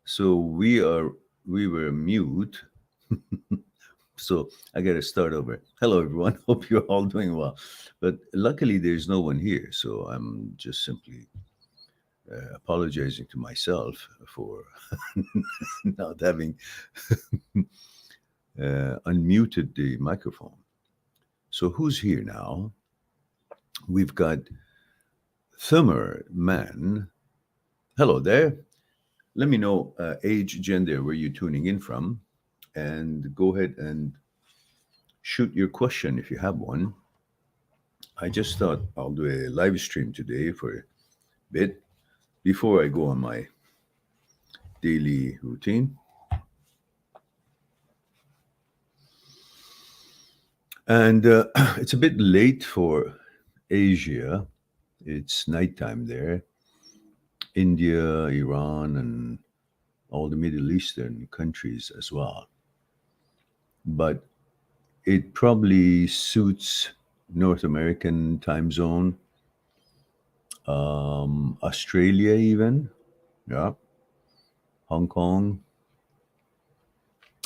So we were mute. So I got to start over. Hello, everyone. Hope you're all doing well. But luckily, there's no one here, so I'm just simply apologizing to myself for not having unmuted the microphone. So who's here now? We've got Thummer Man. Hello there. Let me know age, gender, where you're tuning in from, and go ahead and shoot your question if you have one. I just thought I'll do a live stream today for a bit before I go on my daily routine. And it's a bit late for Asia. It's nighttime there. India, Iran, and all the Middle Eastern countries as well. But it probably suits North American time zone, Australia, even, yeah, Hong Kong,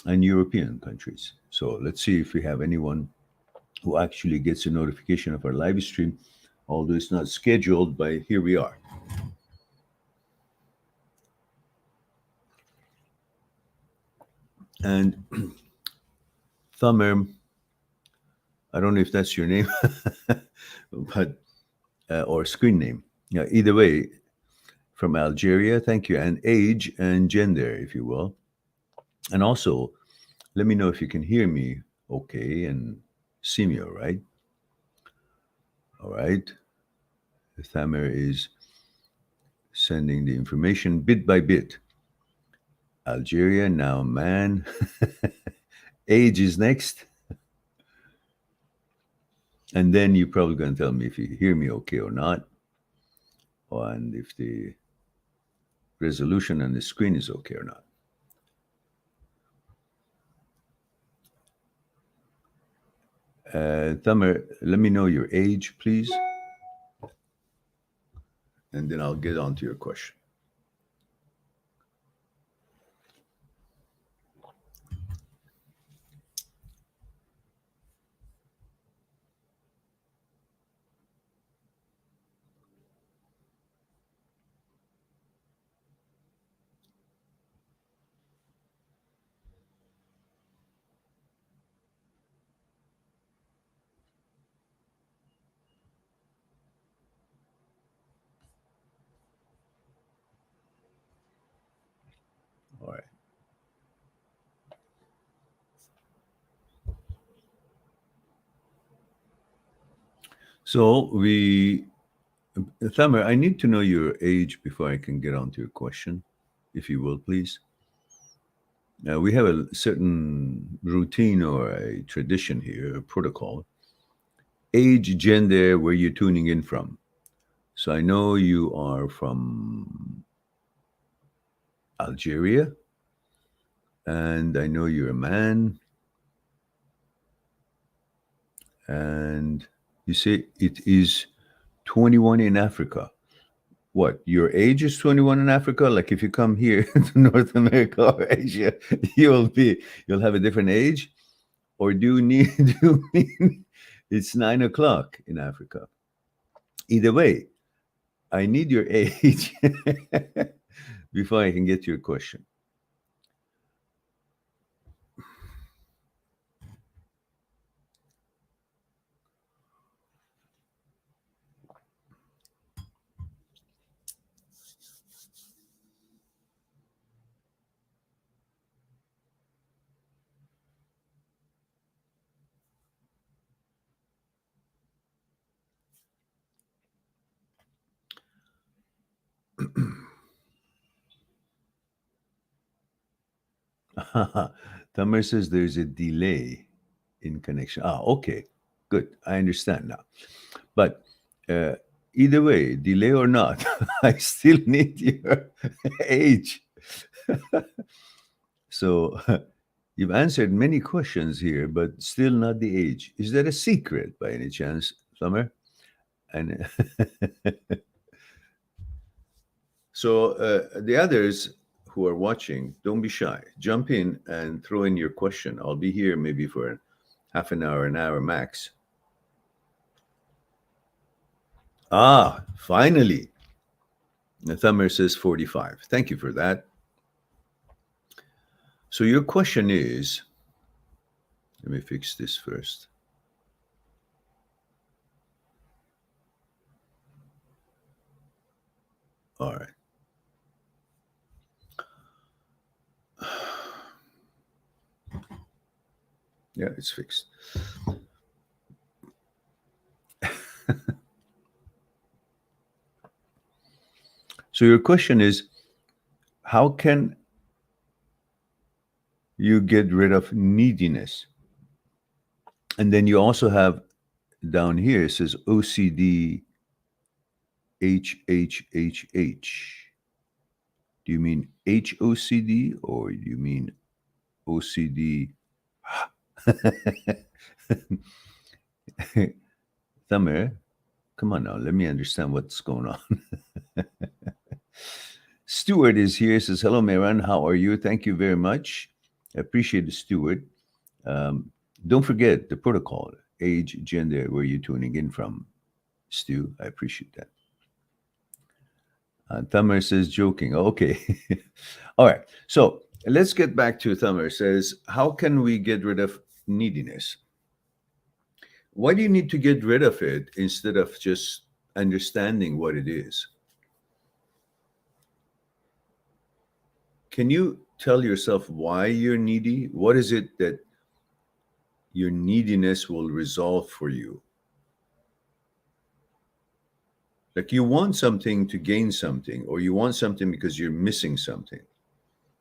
and European countries. So let's see if we have anyone who actually gets a notification of our live stream, although it's not scheduled, but here we are. And Thummer, I don't know if that's your name, but or screen name. Yeah, either way, from Algeria, thank you. And age and gender, if you will. And also, let me know if you can hear me okay and see me all right. All right. Thamer is Sending the information bit by bit. Algeria, now man. Age is next. And then you're probably going to tell me if you hear me okay or not, and if the resolution on the screen is okay or not. Tamer, let me know your age, please. And then I'll get on to your question. All right. So Tamer, I need to know your age before I can get on to your question, if you will, please. We have a certain routine or a tradition here, a protocol. Age, gender, where you're tuning in from. So I know you are from Algeria, and I know you're a man, and you say it is 21 in Africa. What, your age is 21 in Africa? Like if you come here to North America or Asia, you'll have a different age? Or do you mean it's 9 o'clock in Africa? Either way, I need your age before I can get to your question. Tamer says there's a delay in connection. Okay, good. I understand now. But either way, delay or not, I still need your age. So you've answered many questions here, but still not the age. Is that a secret by any chance, Tamer? And so the others who are watching, don't be shy. Jump in and throw in your question. I'll be here maybe for half an hour max. Finally. Tamer says 45. Thank you for that. So your question is, let me fix this first. All right. Yeah, it's fixed. So your question is, how can you get rid of neediness? And then you also have down here, it says OCD HHHH. Do you mean HOCD or do you mean OCD? Tamer, come on now, let me understand what's going on. Stuart is here, says, hello, Mehran, how are you? Thank you very much. I appreciate it, Stuart. Don't forget the protocol, age, gender, where you're tuning in from, Stu. I appreciate that. Tamer says, joking. Okay. All right. So let's get back to Tamer says, how can we get rid of neediness? Why do you need to get rid of it instead of just understanding what it is? Can you tell yourself why you're needy? What is it that your neediness will resolve for you? Like you want something to gain something, or you want something because you're missing something.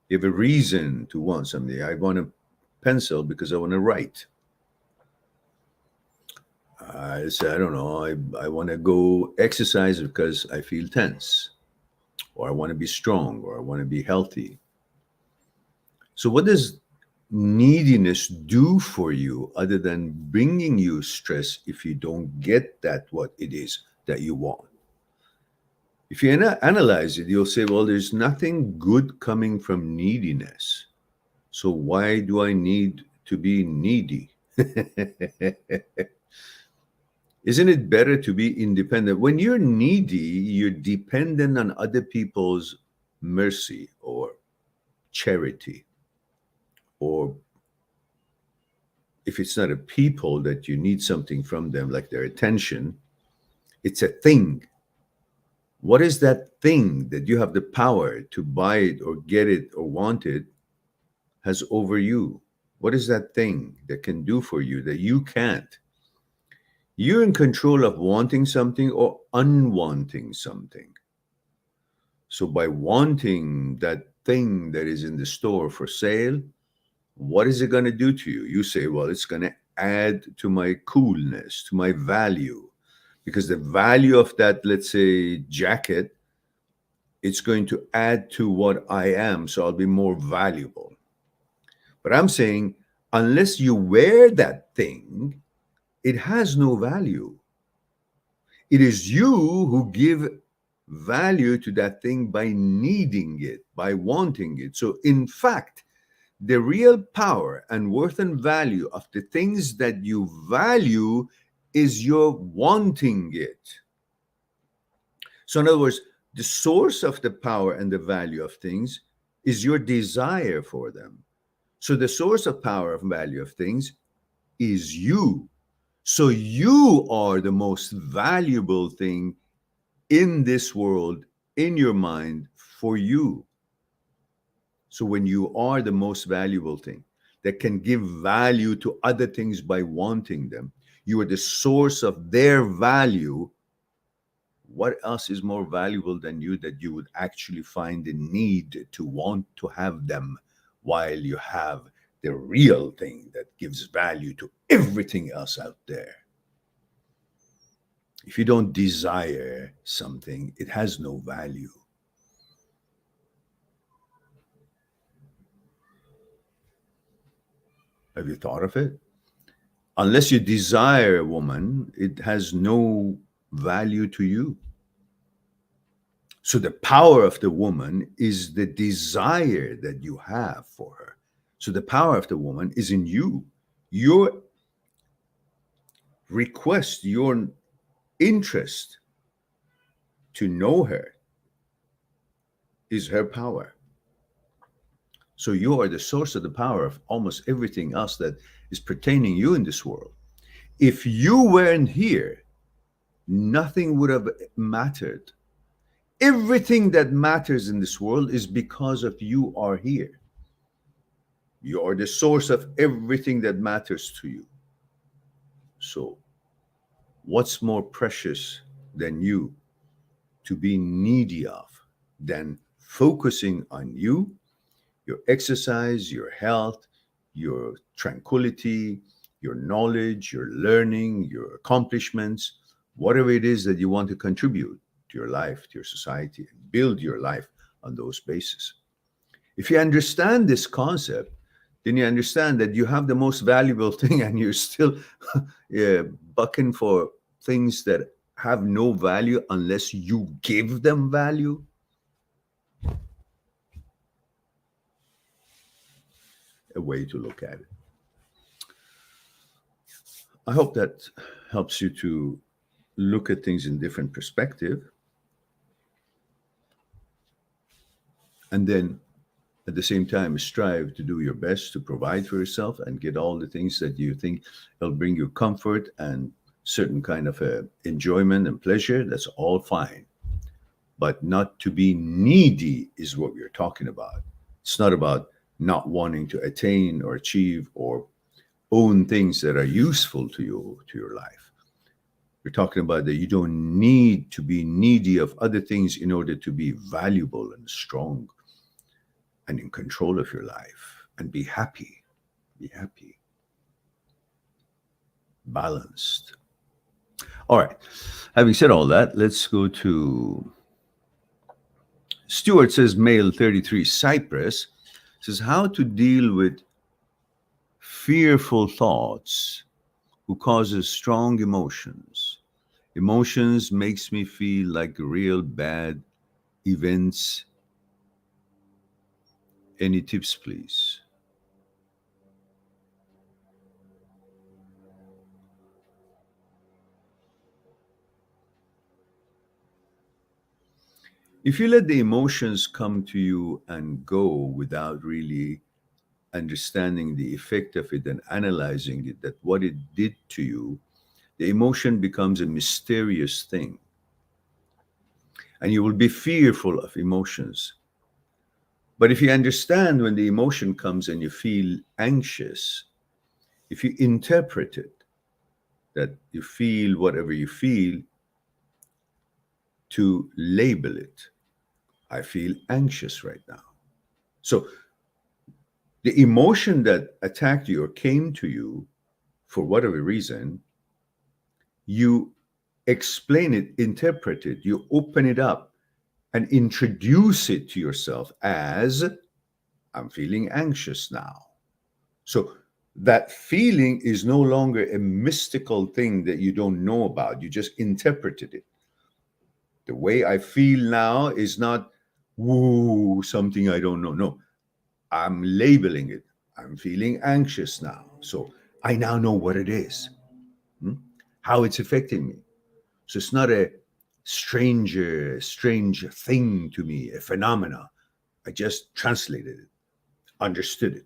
You have a reason to want something. I want a pencil because I want to write. I say, I don't know, I want to go exercise because I feel tense, or I want to be strong, or I want to be healthy. So, what does neediness do for you other than bringing you stress if you don't get that what it is that you want? If you analyze it, you'll say, well, there's nothing good coming from neediness. So, why do I need to be needy? Isn't it better to be independent? When you're needy, you're dependent on other people's mercy or charity. Or if it's not a people that you need something from them, like their attention, it's a thing. What is that thing that you have the power to buy it or get it or want it has over you? What is that thing that can do for you that you can't? You're in control of wanting something or unwanting something. So by wanting that thing that is in the store for sale, what is it going to do to you? You say, well, it's going to add to my coolness, to my value, because the value of that, let's say, jacket, it's going to add to what I am. So I'll be more valuable. But I'm saying, unless you wear that thing, it has no value. It is you who give value to that thing by needing it, by wanting it. So, in fact, the real power and worth and value of the things that you value is your wanting it. So, in other words, the source of the power and the value of things is your desire for them. So, the source of power and value of things is you. So, you are the most valuable thing in this world, in your mind, for you. So when you are the most valuable thing that can give value to other things by wanting them, you are the source of their value. What else is more valuable than you that you would actually find the need to want to have them while you have the real thing that gives value to everything else out there? If you don't desire something, it has no value. Have you thought of it? Unless you desire a woman, it has no value to you. So the power of the woman is the desire that you have for her. So the power of the woman is in you. Your request, your interest to know her is her power. So you are the source of the power of almost everything else that is pertaining you in this world. If you weren't here, nothing would have mattered. Everything that matters in this world is because of you are here. You are the source of everything that matters to you. So, what's more precious than you to be needy of than focusing on you, your exercise, your health, your tranquility, your knowledge, your learning, your accomplishments, whatever it is that you want to contribute to your life, to your society, and build your life on those bases. If you understand this concept, then you understand that you have the most valuable thing and you're still bucking for things that have no value unless you give them value. A way to look at it. I hope that helps you to look at things in different perspective. And then at the same time, strive to do your best to provide for yourself and get all the things that you think will bring you comfort and certain kind of enjoyment and pleasure. That's all fine. But not to be needy is what we're talking about. It's not about not wanting to attain or achieve or own things that are useful to you, to your life. We're talking about that you don't need to be needy of other things in order to be valuable and strong and in control of your life and be happy. Be happy. Balanced. All right. Having said all that, let's go to Stuart says, male 33, Cyprus, says, how to deal with fearful thoughts who causes strong emotions. Emotions makes me feel like real bad events. Any tips, please? If you let the emotions come to you and go without really understanding the effect of it and analyzing it, that what it did to you, the emotion becomes a mysterious thing. And you will be fearful of emotions. But if you understand when the emotion comes and you feel anxious, if you interpret it, that you feel whatever you feel, to label it, I feel anxious right now. So the emotion that attacked you or came to you for whatever reason, you explain it, interpret it, you open it up and introduce it to yourself as, I'm feeling anxious now. So that feeling is no longer a mystical thing that you don't know about. You just interpreted it. The way I feel now is not, woo, something I don't know. No, I'm labeling it. I'm feeling anxious now. So I now know what it is, how it's affecting me. So it's not a strange thing to me, a phenomena. I just translated it, understood it.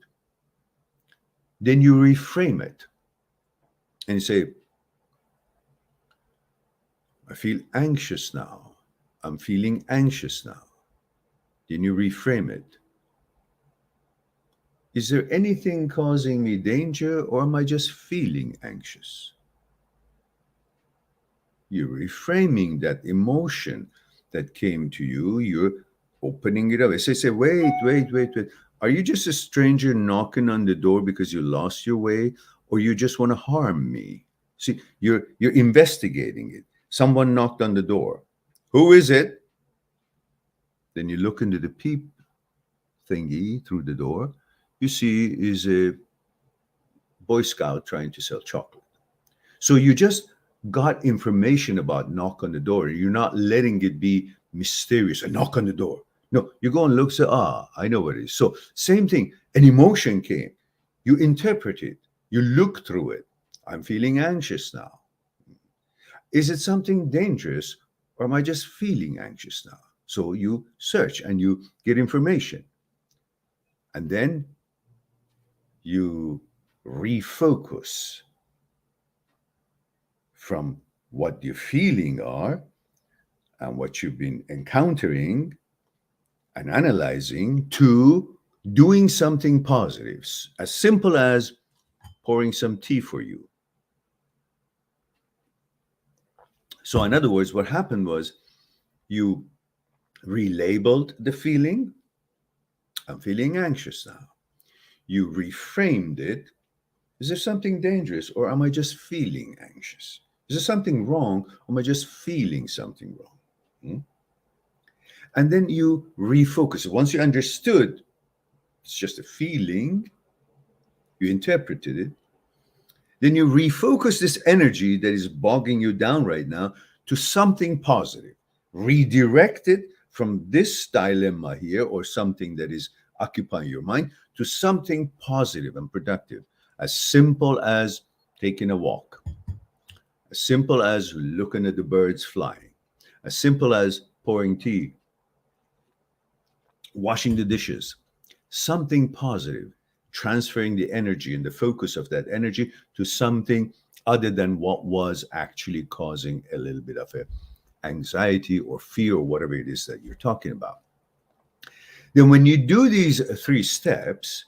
Then you reframe it and you say, I feel anxious now. I'm feeling anxious now. Then you reframe it. Is there anything causing me danger, or am I just feeling anxious? You're reframing that emotion that came to you. You're opening it up. I say, wait. Are you just a stranger knocking on the door because you lost your way, or you just want to harm me? See, you're investigating it. Someone knocked on the door. Who is it? Then you look into the peep thingy through the door. You see is a Boy Scout trying to sell chocolate. So you just got information about knock on the door. You're not letting it be mysterious. A knock on the door. No, you go and look, say, I know what it is. So same thing. An emotion came. You interpret it. You look through it. I'm feeling anxious now. Is it something dangerous, or am I just feeling anxious now? So you search and you get information. And then you refocus from what your feeling are and what you've been encountering and analyzing to doing something positive, as simple as pouring some tea for you. So in other words, what happened was you relabeled the feeling. I'm feeling anxious now. You reframed it. Is there something dangerous, or am I just feeling anxious? Is there something wrong, or am I just feeling something wrong? And then you refocus. Once you understood it's just a feeling, you interpreted it, then you refocus this energy that is bogging you down right now to something positive. Redirect it from this dilemma here, or something that is occupying your mind, to something positive and productive. As simple as taking a walk, as simple as looking at the birds flying, as simple as pouring tea, washing the dishes, something positive, transferring the energy and the focus of that energy to something other than what was actually causing a little bit of a anxiety or fear or whatever it is that you're talking about. Then when you do these 3 steps,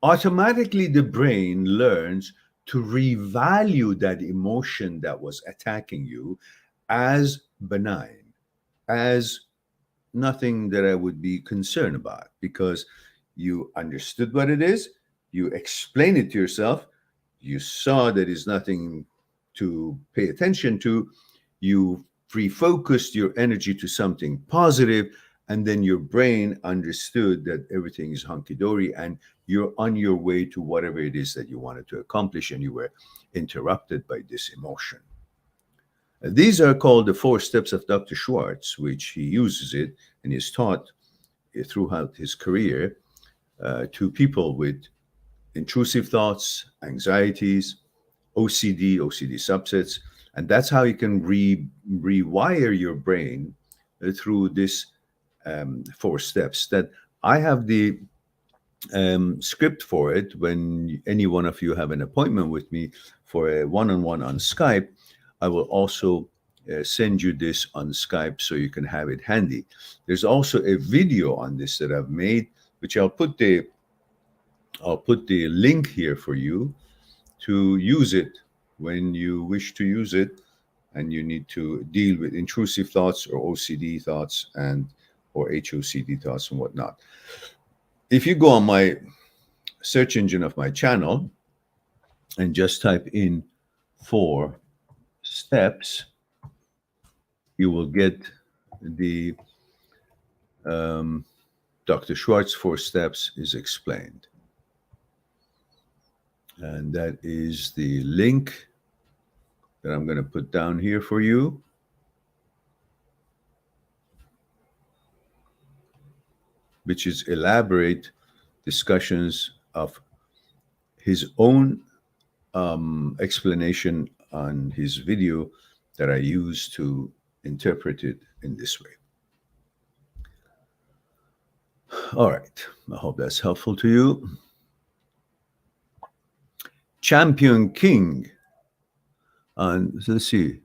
automatically the brain learns to revalue that emotion that was attacking you as benign, as nothing that I would be concerned about, because you understood what it is, you explain it to yourself, you saw that it's nothing to pay attention to, you refocused your energy to something positive, and then your brain understood that everything is hunky-dory and you're on your way to whatever it is that you wanted to accomplish, and you were interrupted by this emotion. These are called the 4 steps of Dr. Schwartz, which he uses it and is taught throughout his career to people with intrusive thoughts, anxieties, OCD subsets. And that's how you can rewire your brain through this 4 steps. That I have the script for it. When any one of you have an appointment with me for a one-on-one on Skype, I will also send you this on Skype so you can have it handy. There's also a video on this that I've made, which I'll put the link here for you to use it when you wish to use it and you need to deal with intrusive thoughts or OCD thoughts or HOCD thoughts and whatnot. If you go on my search engine of my channel and just type in 4 steps, you will get the Dr. Schwartz 4 steps is explained. And that is the link that I'm going to put down here for you. Which is elaborate discussions of his own explanation on his video that I use to interpret it in this way. All right, I hope that's helpful to you. Champion King. And let's see.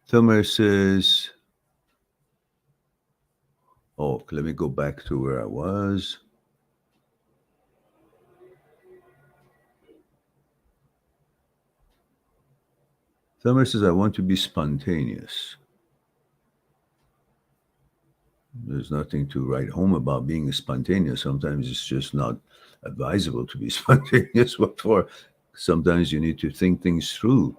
Tomer says, oh, let me go back to where I was. Tomer says, I want to be spontaneous. There's nothing to write home about being spontaneous. Sometimes it's just not advisable to be spontaneous. What for? Sometimes you need to think things through.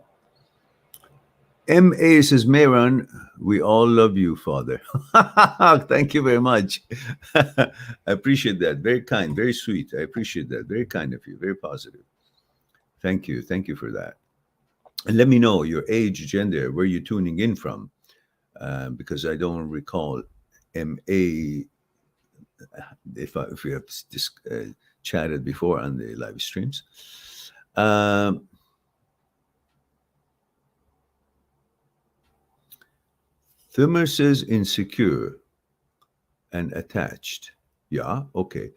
M.A. says, Mehran, we all love you, Father. Thank you very much. I appreciate that. Very kind, very sweet. I appreciate that. Very kind of you. Very positive. Thank you. Thank you for that. And let me know your age, gender, where you're tuning in from, because I don't recall M.A. if we have chatted before on the live streams. Thummer says insecure and attached. Yeah, okay.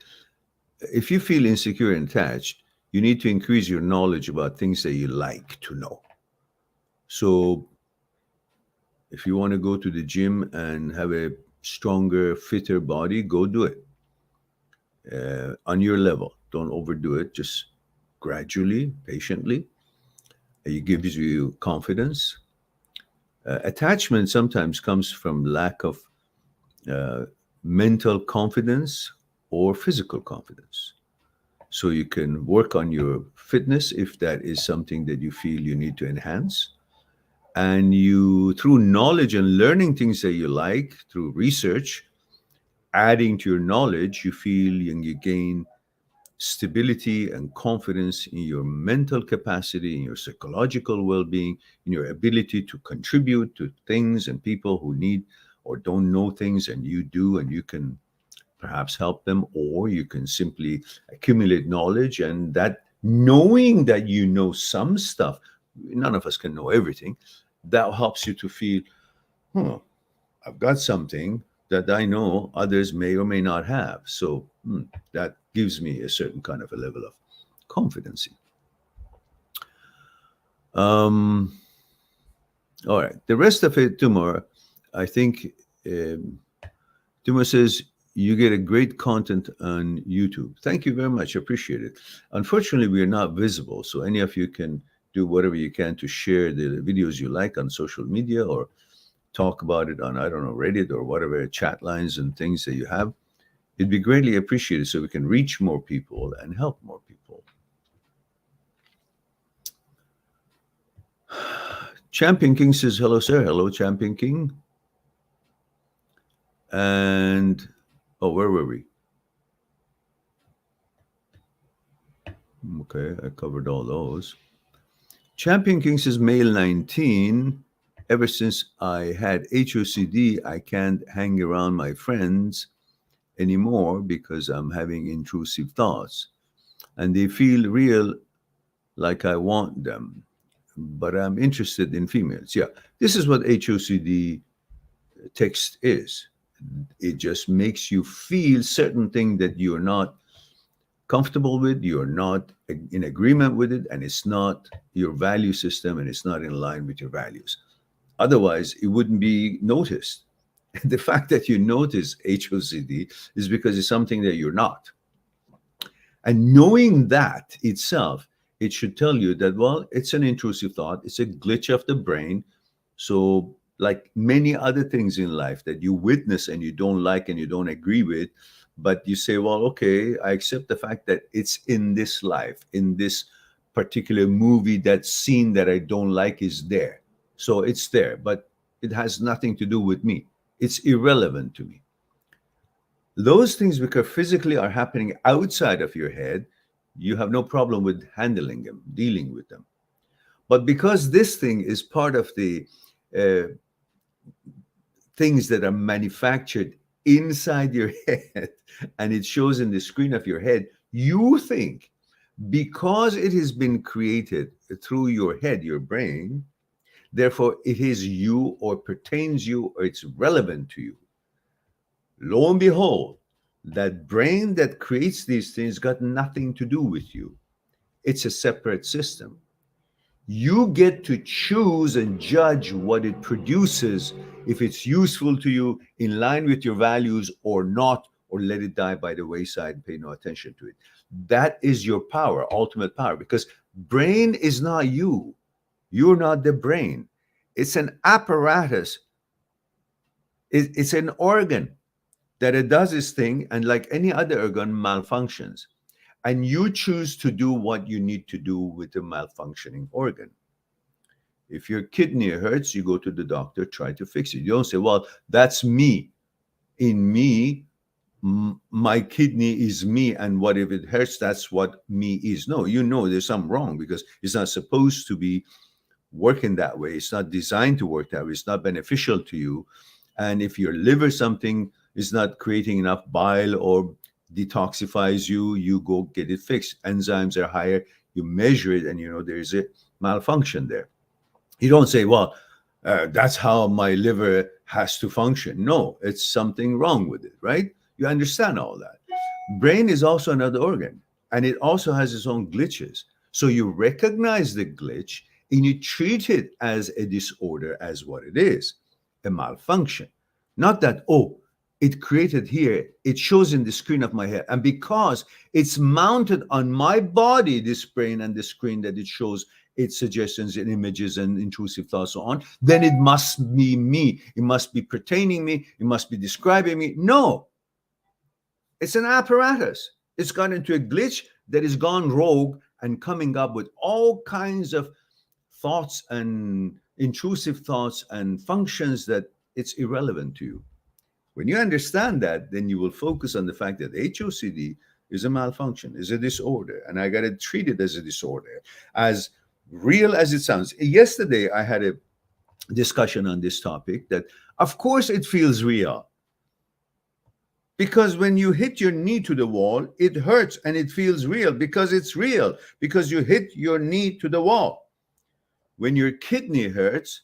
If you feel insecure and attached, you need to increase your knowledge about things that you like to know. So if you want to go to the gym and have a stronger, fitter body, go do it. On your level. Don't overdo it. Just gradually, patiently. It gives you confidence. Attachment sometimes comes from lack of mental confidence or physical confidence. So you can work on your fitness if that is something that you feel you need to enhance. And you, through knowledge and learning things that you like, through research, adding to your knowledge, you feel and you gain stability and confidence in your mental capacity, in your psychological well-being, in your ability to contribute to things and people who need or don't know things, and you do, and you can perhaps help them, or you can simply accumulate knowledge, and that knowing that you know some stuff, none of us can know everything, that helps you to feel, I've got something that I know others may or may not have. So that gives me a certain kind of a level of confidence. All right. The rest of it, Tumor, I think Tumor says, you get a great content on YouTube. Thank you very much. Appreciate it. Unfortunately, we are not visible, so any of you can do whatever you can to share the videos you like on social media or talk about it on, I don't know, Reddit or whatever chat lines and things that you have. It'd be greatly appreciated so we can reach more people and help more people. Champion King says, hello, sir. Hello, Champion King. And, oh, where were we? Okay, I covered all those. Champion King says, male 19. Ever since I had HOCD, I can't hang around my friends anymore because I'm having intrusive thoughts. And they feel real like I want them. But I'm interested in females. Yeah, this is what HOCD text is. It just makes you feel certain things that you're not comfortable with, you're not in agreement with it, and it's not your value system and it's not in line with your values. Otherwise, it wouldn't be noticed. The fact that you notice HOCD is because it's something that you're not. And knowing that itself, it should tell you that, well, it's an intrusive thought, it's a glitch of the brain. So, like many other things in life that you witness and you don't like and you don't agree with, but you say, well, okay, I accept the fact that it's in this life, in this particular movie, that scene that I don't like is there. So it's there, but it has nothing to do with me. It's irrelevant to me. Those things, because physically are happening outside of your head, you have no problem with handling them, dealing with them. But because this thing is part of the things that are manufactured inside your head and it shows in the screen of your head, you think because it has been created through your head, your brain, therefore it is you or pertains you or it's relevant to you. Lo and behold, that brain that creates these things got nothing to do with you. It's a separate system. You get to choose and judge what it produces, if it's useful to you, in line with your values or not, or let it die by the wayside and pay no attention to it. That is your power, ultimate power, because brain is not you. You're not the brain. It's an apparatus. It's an organ that it does its thing, and like any other organ, malfunctions. And you choose to do what you need to do with the malfunctioning organ. If your kidney hurts, you go to the doctor, try to fix it. You don't say, well, that's me. In me, my kidney is me, and what if it hurts? That's what me is. No, you know there's something wrong because it's not supposed to be working that way. It's not designed to work that way. It's not beneficial to you. And if your liver something is not creating enough bile or detoxifies you, you go get it fixed. Enzymes are higher. You measure it, and you know there's a malfunction there. You don't say, well, that's how my liver has to function. No, it's something wrong with it, right? You understand all that. Brain is also another organ, and it also has its own glitches. So you recognize the glitch and you treat it as a disorder, as what it is, a malfunction. Not that, oh, it created here, it shows in the screen of my head. And because it's mounted on my body, this brain and the screen that it shows its suggestions and images and intrusive thoughts, so on, then it must be me. It must be pertaining me. It must be describing me. No, it's an apparatus. It's gone into a glitch that has gone rogue and coming up with all kinds of thoughts and intrusive thoughts and functions that it's irrelevant to you. When you understand that, then you will focus on the fact that HOCD is a malfunction, is a disorder, and I got to treat it as a disorder, as real as it sounds. Yesterday, I had a discussion on this topic that, of course, it feels real. Because when you hit your knee to the wall, it hurts and it feels real because it's real, because you hit your knee to the wall. When your kidney hurts,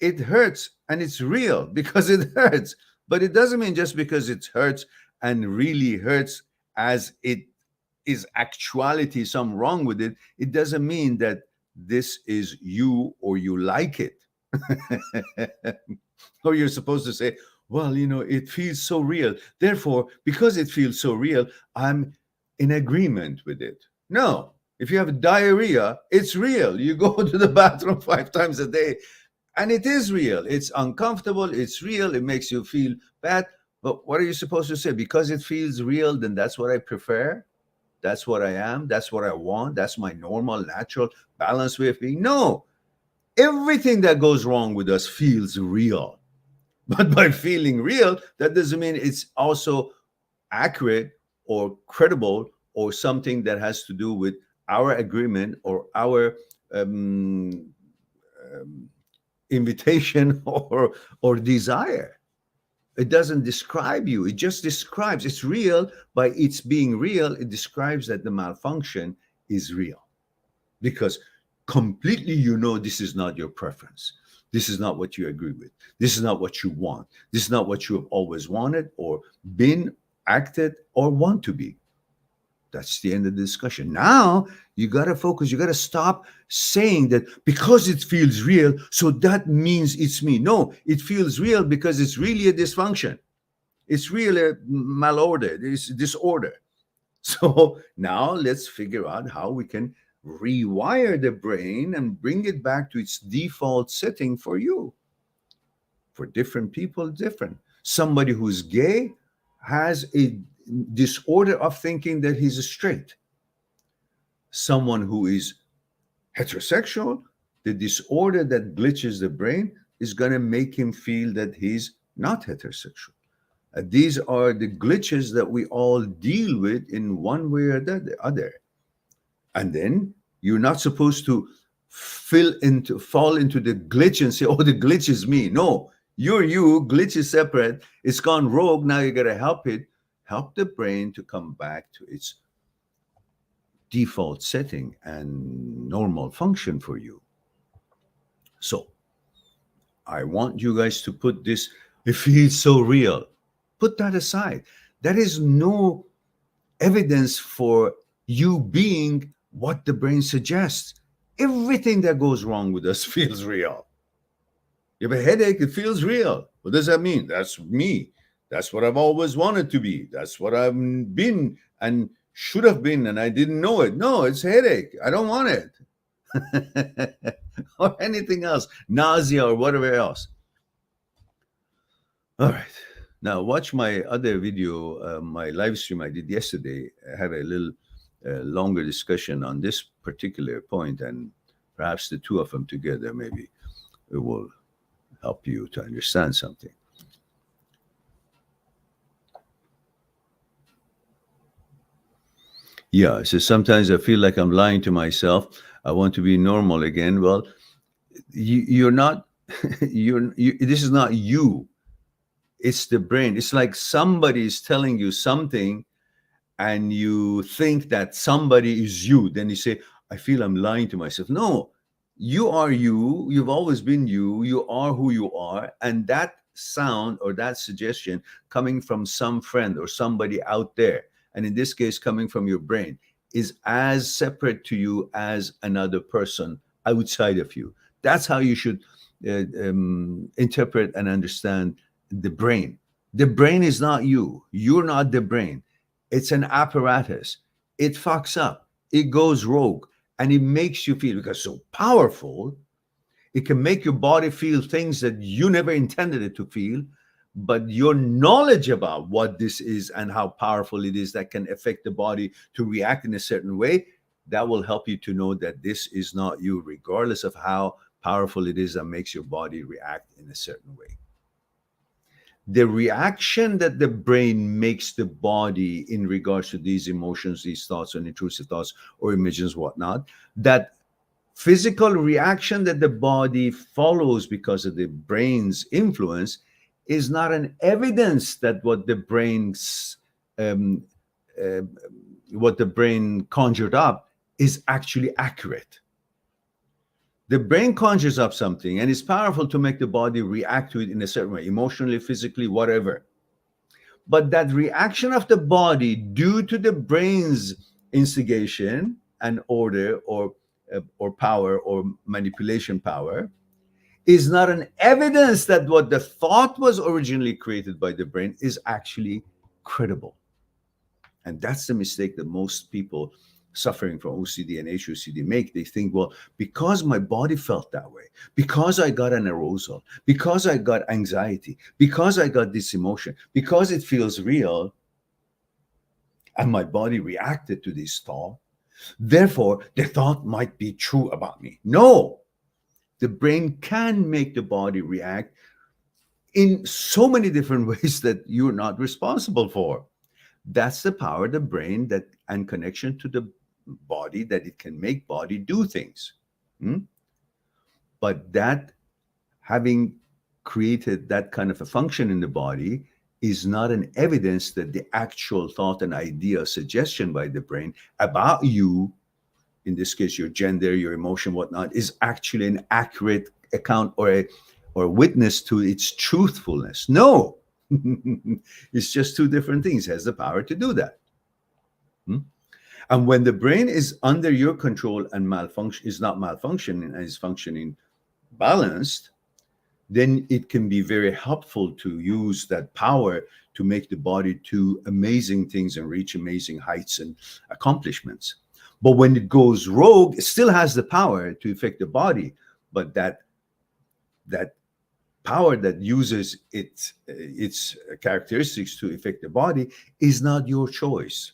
it hurts and it's real because it hurts. But it doesn't mean just because it hurts and really hurts as it is actuality, something wrong with it, it doesn't mean that this is you or you like it. Or you're supposed to say, Well, it feels so real. Therefore, because it feels so real, I'm in agreement with it. No, if you have diarrhea, it's real. You go to the bathroom 5 times a day, and it is real. It's uncomfortable. It's real. It makes you feel bad. But what are you supposed to say? Because it feels real, then that's what I prefer. That's what I am. That's what I want. That's my normal, natural, balanced way of being. No, everything that goes wrong with us feels real. But by feeling real, that doesn't mean it's also accurate or credible or something that has to do with our agreement or our um, um, invitation or desire. It doesn't describe you. It just describes it's real. By its being real, it describes that the malfunction is real because completely this is not your preference. This is not what you agree with. This is not what you want. This is not what you have always wanted or been, acted, or want to be. That's the end of the discussion. Now you got to focus. You got to stop saying that because it feels real, so that means it's me. No, it feels real because it's really a dysfunction. It's really a malorder. It's disorder. So now let's figure out how we can rewire the brain and bring it back to its default setting for you. For different people, different. Somebody who's gay has a disorder of thinking that he's straight. Someone who is heterosexual, the disorder that glitches the brain is going to make him feel that he's not heterosexual. These are the glitches that we all deal with in one way or the other. And then you're not supposed to fall into the glitch and say, oh, the glitch is me. No, you're you, glitch is separate. It's gone rogue. Now you got to help the brain to come back to its default setting and normal function for you. So I want you guys to put this, it feels so real. Put that aside. That is no evidence for you being what the brain suggests. Everything that goes wrong with us feels real. You have a headache, it feels real. What does that mean? That's me. That's what I've always wanted to be. That's what I've been and should have been, and I didn't know it. No, it's headache. I don't want it. Or anything else, nausea or whatever else. All right. Now, watch my other video, my live stream I did yesterday. I had a little longer discussion on this particular point, and perhaps the two of them together, maybe it will help you to understand something. Yeah, so sometimes I feel like I'm lying to myself. I want to be normal again. Well, you're not. This is not you. It's the brain. It's like somebody is telling you something and you think that somebody is you. Then you say, I feel I'm lying to myself. No, you are you. You've always been you. You are who you are. And that sound or that suggestion coming from some friend or somebody out there, and in this case, coming from your brain, is as separate to you as another person outside of you. That's how you should interpret and understand the brain. The brain is not you. You're not the brain. It's an apparatus. It fucks up. It goes rogue. And it makes you feel, because it's so powerful, it can make your body feel things that you never intended it to feel. But your knowledge about what this is and how powerful it is that can affect the body to react in a certain way, that will help you to know that this is not you, regardless of how powerful it is that makes your body react in a certain way. The reaction that the brain makes the body in regards to these emotions, these thoughts, and intrusive thoughts or images, whatnot, that physical reaction that the body follows because of the brain's influence is not an evidence that what the brain conjured up is actually accurate. The brain conjures up something and it's powerful to make the body react to it in a certain way, emotionally, physically, whatever. But that reaction of the body due to the brain's instigation and order or power or manipulation power is not an evidence that what the thought was originally created by the brain is actually credible. And that's the mistake that most people suffering from OCD and HOCD make. They think, well, because my body felt that way, because I got an arousal, because I got anxiety, because I got this emotion, because it feels real, and my body reacted to this thought, therefore the thought might be true about me. No, the brain can make the body react in so many different ways that you're not responsible for. That's the power of the brain, that and connection to the body, that it can make body do things. Hmm? But that, having created that kind of a function in the body, is not an evidence that the actual thought and idea suggestion by the brain about you, in this case your gender, your emotion, whatnot, is actually an accurate account or a or witness to its truthfulness. No. It's just two different things. It has the power to do that. Hmm? And when the brain is under your control and malfunction is not malfunctioning and is functioning balanced, then it can be very helpful to use that power to make the body do amazing things and reach amazing heights and accomplishments. But when it goes rogue, it still has the power to affect the body, but that power that uses its characteristics to affect the body is not your choice,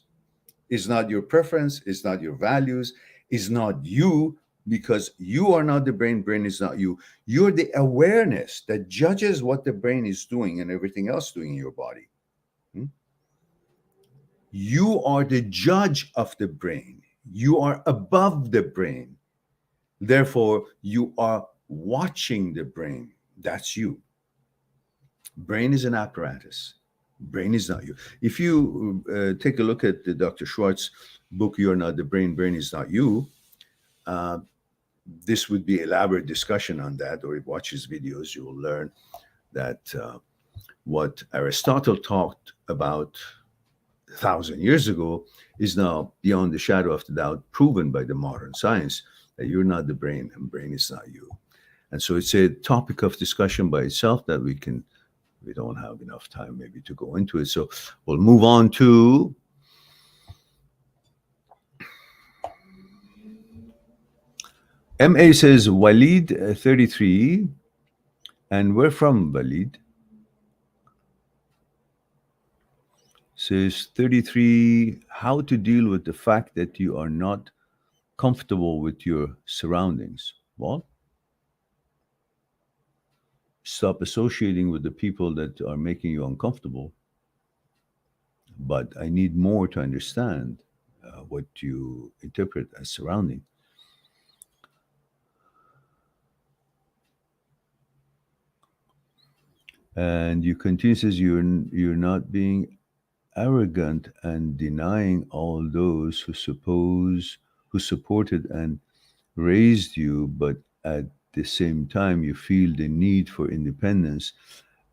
is not your preference, is not your values, is not you, because you are not the brain, brain is not you. You're the awareness that judges what the brain is doing and everything else doing in your body. Hmm? You are the judge of the brain. You are above the brain. Therefore, you are watching the brain. That's you. Brain is an apparatus. Brain is not you. If you take a look at the Dr. Schwartz book, "You're Not the Brain, Brain is Not You," uh, this would be elaborate discussion on that, or if you watch his videos, you will learn that what Aristotle talked about 1,000 years ago is now beyond the shadow of the doubt proven by the modern science, that you're not the brain and brain is not you. And so it's a topic of discussion by itself that we don't have enough time maybe to go into it. So we'll move on to MA says, Walid, 33, and we're from Walid, says 33, how to deal with the fact that you are not comfortable with your surroundings. Well, stop associating with the people that are making you uncomfortable. But I need more to understand what you interpret as surrounding. And you continue, says you're not being arrogant and denying all those who supported and raised you, but at the same time you feel the need for independence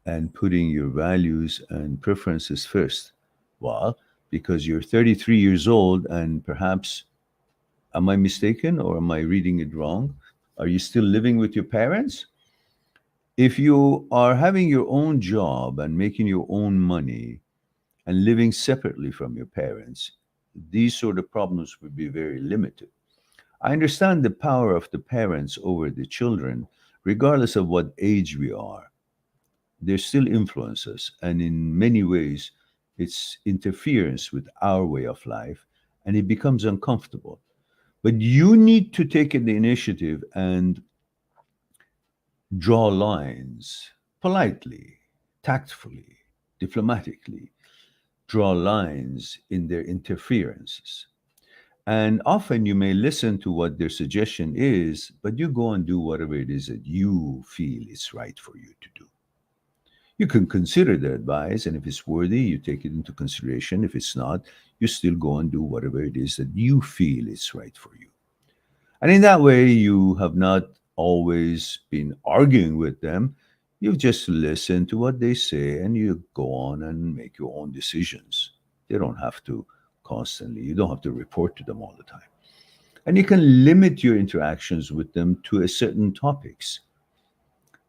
and putting your values and preferences first. Well, because you're 33 years old, and perhaps, am I mistaken or am I reading it wrong? Are you still living with your parents? If you are having your own job and making your own money and living separately from your parents, these sort of problems would be very limited. I understand the power of the parents over the children, regardless of what age we are. They still influence us, and in many ways, it's interference with our way of life, and it becomes uncomfortable. But you need to take the initiative and draw lines politely, tactfully, diplomatically, draw lines in their interferences. And often you may listen to what their suggestion is, but you go and do whatever it is that you feel is right for you to do. You can consider their advice, and if it's worthy, you take it into consideration. If it's not, you still go and do whatever it is that you feel is right for you. And in that way, you have not always been arguing with them. You just listen to what they say and you go on and make your own decisions. They don't have to constantly, you don't have to report to them all the time. And you can limit your interactions with them to a certain topics.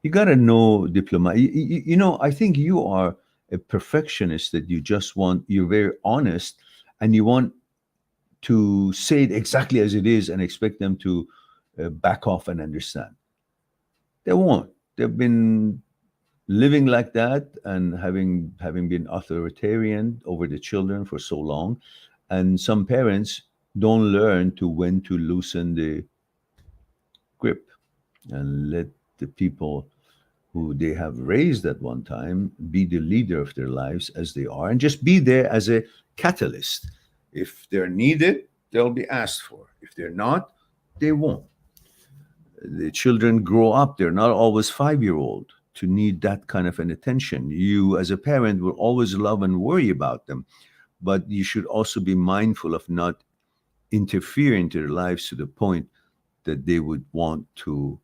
You got to know diplomat. I think you are a perfectionist that you just want, you're very honest and you want to say it exactly as it is and expect them to back off and understand. They won't. They've been living like that and having been authoritarian over the children for so long, and some parents don't learn to when to loosen the grip and let the people who they have raised at one time be the leader of their lives as they are, and just be there as a catalyst. If they're needed, they'll be asked for. If they're not, they won't. The children grow up, they're not always 5-year old to need that kind of an attention. You as a parent will always love and worry about them, but you should also be mindful of not interfering into their lives to the point that they would want to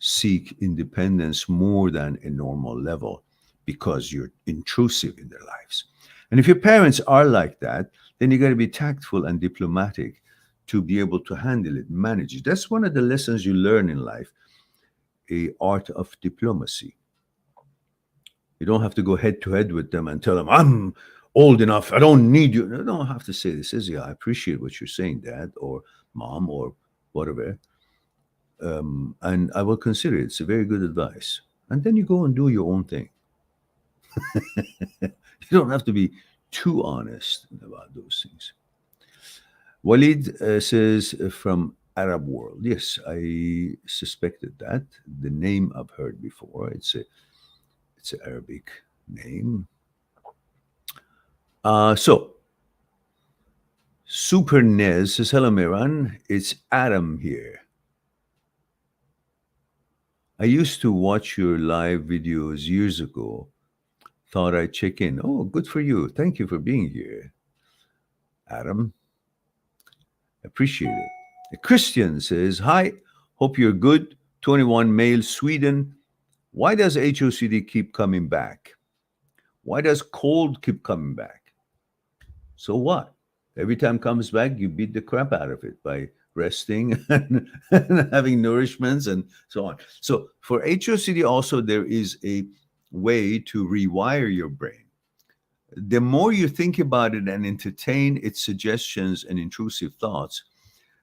seek independence more than a normal level because you're intrusive in their lives. And if your parents are like that, then you got to be tactful and diplomatic to be able to handle it, manage it. That's one of the lessons you learn in life, a art of diplomacy. You don't have to go head to head with them and tell them, I'm old enough, I don't need you. No, don't have to say this is, yeah, I appreciate what you're saying, Dad or Mom or whatever. And I will consider it. It's a very good advice. And then you go and do your own thing. You don't have to be too honest about those things. Walid says from Arab world. Yes, I suspected that. The name I've heard before. It's an Arabic name. So Super Nez says, hello, Miran. It's Adam here. I used to watch your live videos years ago. Thought I'd check in. Oh, good for you. Thank you for being here, Adam. Appreciate it. A Christian says, hi, hope you're good. 21 male, Sweden. Why does HOCD keep coming back? Why does cold keep coming back? So what? Every time it comes back, you beat the crap out of it by resting and having nourishments and so on. So for HOCD also, there is a way to rewire your brain. The more you think about it and entertain its suggestions and intrusive thoughts,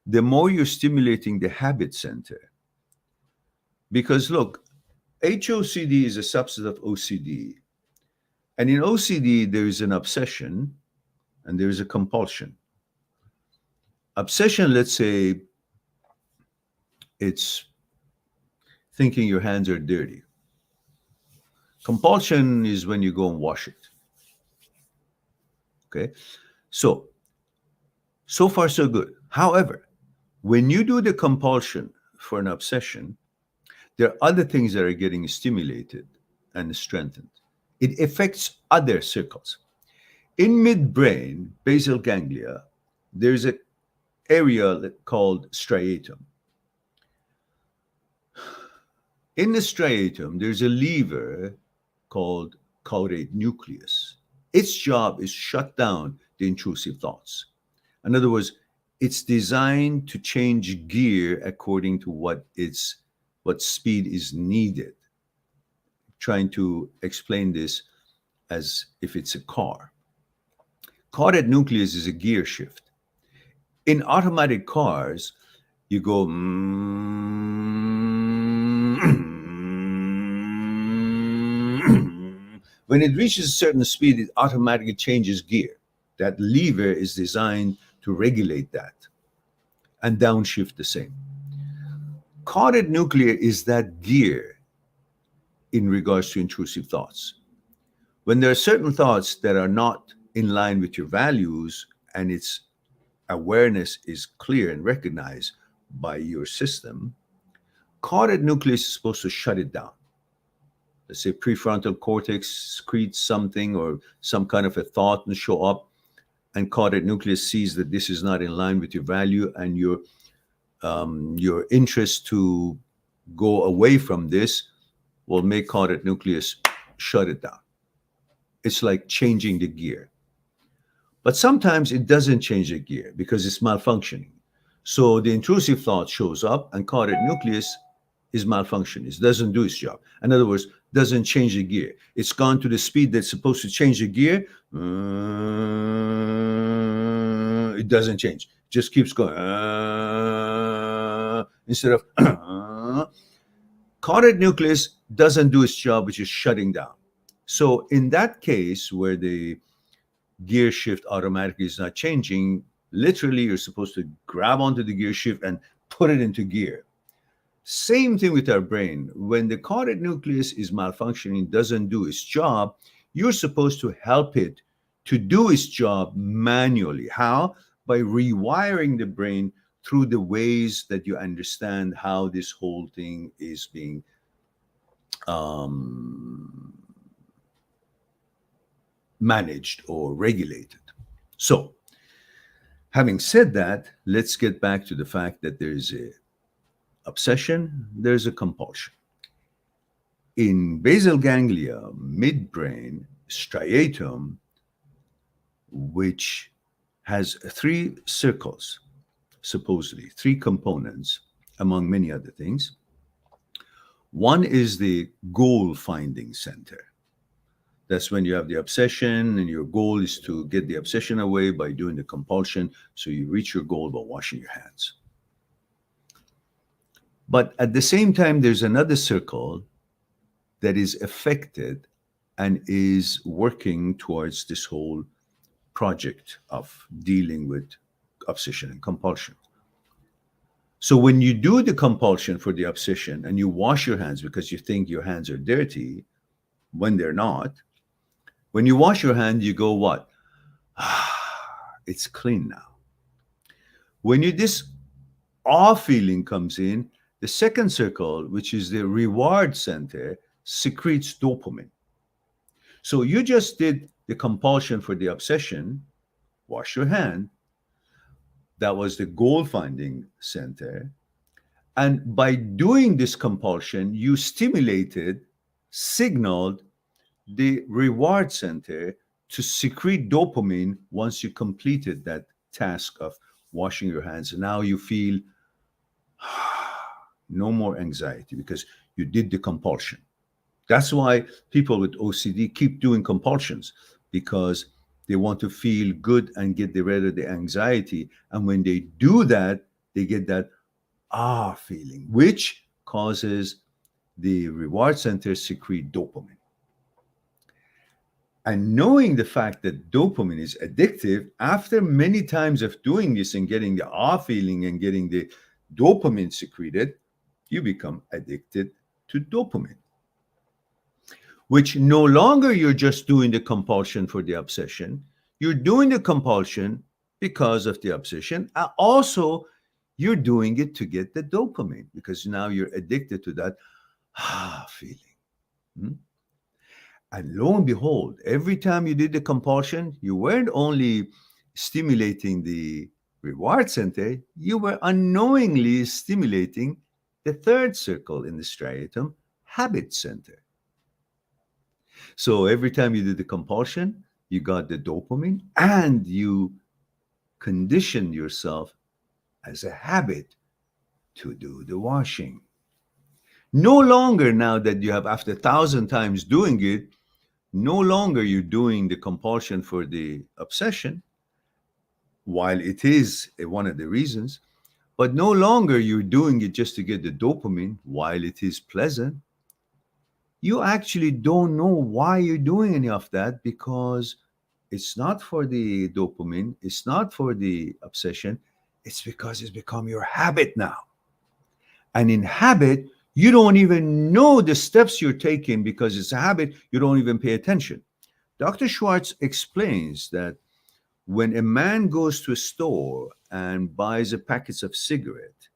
the more you're stimulating the habit center. Because look, HOCD is a subset of OCD. And in OCD, there is an obsession and there is a compulsion. Obsession, let's say, it's thinking your hands are dirty. Compulsion is when you go and wash it. Okay? So far, so good. However, when you do the compulsion for an obsession, there are other things that are getting stimulated and strengthened. It affects other circles. In midbrain, basal ganglia, there's an area called striatum. In the striatum, there's a lever called caudate nucleus. Its job is shut down the intrusive thoughts. In other words, it's designed to change gear according to what speed is needed. Trying to explain this as if it's a car. Caudate nucleus is a gear shift. In automatic cars, you go when it reaches a certain speed, it automatically changes gear. That lever is designed to regulate that and downshift the same. Caudate nucleus is that gear in regards to intrusive thoughts. When there are certain thoughts that are not in line with your values and its awareness is clear and recognized by your system, caudate nucleus is supposed to shut it down. Let's say prefrontal cortex secretes something or some kind of a thought and show up, and caudate nucleus sees that this is not in line with your value and your interest to go away from this will make caudate nucleus shut it down. It's like changing the gear. But sometimes it doesn't change the gear because it's malfunctioning. So the intrusive thought shows up and caudate nucleus is malfunctioning. It doesn't do its job. In other words, doesn't change the gear. It's gone to the speed that's supposed to change the gear. It doesn't change. Just keeps going. Instead of caudate nucleus doesn't do its job, which is shutting down. So in that case, where the gear shift automatically is not changing, literally you're supposed to grab onto the gear shift and put it into gear. Same thing with our brain. When the caudate nucleus is malfunctioning, doesn't do its job, you're supposed to help it to do its job manually. How? By rewiring the brain through the ways that you understand how this whole thing is being managed or regulated. So, having said that, let's get back to the fact that there's a obsession, there's a compulsion. In basal ganglia, midbrain, striatum, which has 3 circles, supposedly 3 components, among many other things. One is the goal-finding center. That's when you have the obsession and your goal is to get the obsession away by doing the compulsion, so you reach your goal by washing your hands. But at the same time, there's another circle that is affected and is working towards this whole project of dealing with obsession and compulsion. So when you do the compulsion for the obsession and you wash your hands because you think your hands are dirty when they're not, when you wash your hand, you go, what? It's clean now. When this awe feeling comes in, the second circle, which is the reward center, secretes dopamine. So you just did the compulsion for the obsession, wash your hand. That was the goal-finding center. And by doing this compulsion, you signaled the reward center to secrete dopamine once you completed that task of washing your hands. Now you feel no more anxiety because you did the compulsion. That's why people with OCD keep doing compulsions, because they want to feel good and get rid of the anxiety. And when they do that, they get that feeling, which causes the reward center to secrete dopamine. And knowing the fact that dopamine is addictive, after many times of doing this and getting the feeling and getting the dopamine secreted, you become addicted to dopamine, which no longer you're just doing the compulsion for the obsession. You're doing the compulsion because of the obsession. Also, you're doing it to get the dopamine because now you're addicted to that feeling. And lo and behold, every time you did the compulsion, you weren't only stimulating the reward center, you were unknowingly stimulating the third circle in the striatum, habit center. So every time you did the compulsion, you got the dopamine and you conditioned yourself as a habit to do the washing. No longer, now that you have, after 1,000 times doing it, no longer you're doing the compulsion for the obsession, while it is one of the reasons, but no longer you're doing it just to get the dopamine, while it is pleasant. You actually don't know why you're doing any of that, because it's not for the dopamine, it's not for the obsession, it's because it's become your habit now. And in habit, you don't even know the steps you're taking because it's a habit, you don't even pay attention. Dr. Schwartz explains that when a man goes to a store and buys a packet of cigarette,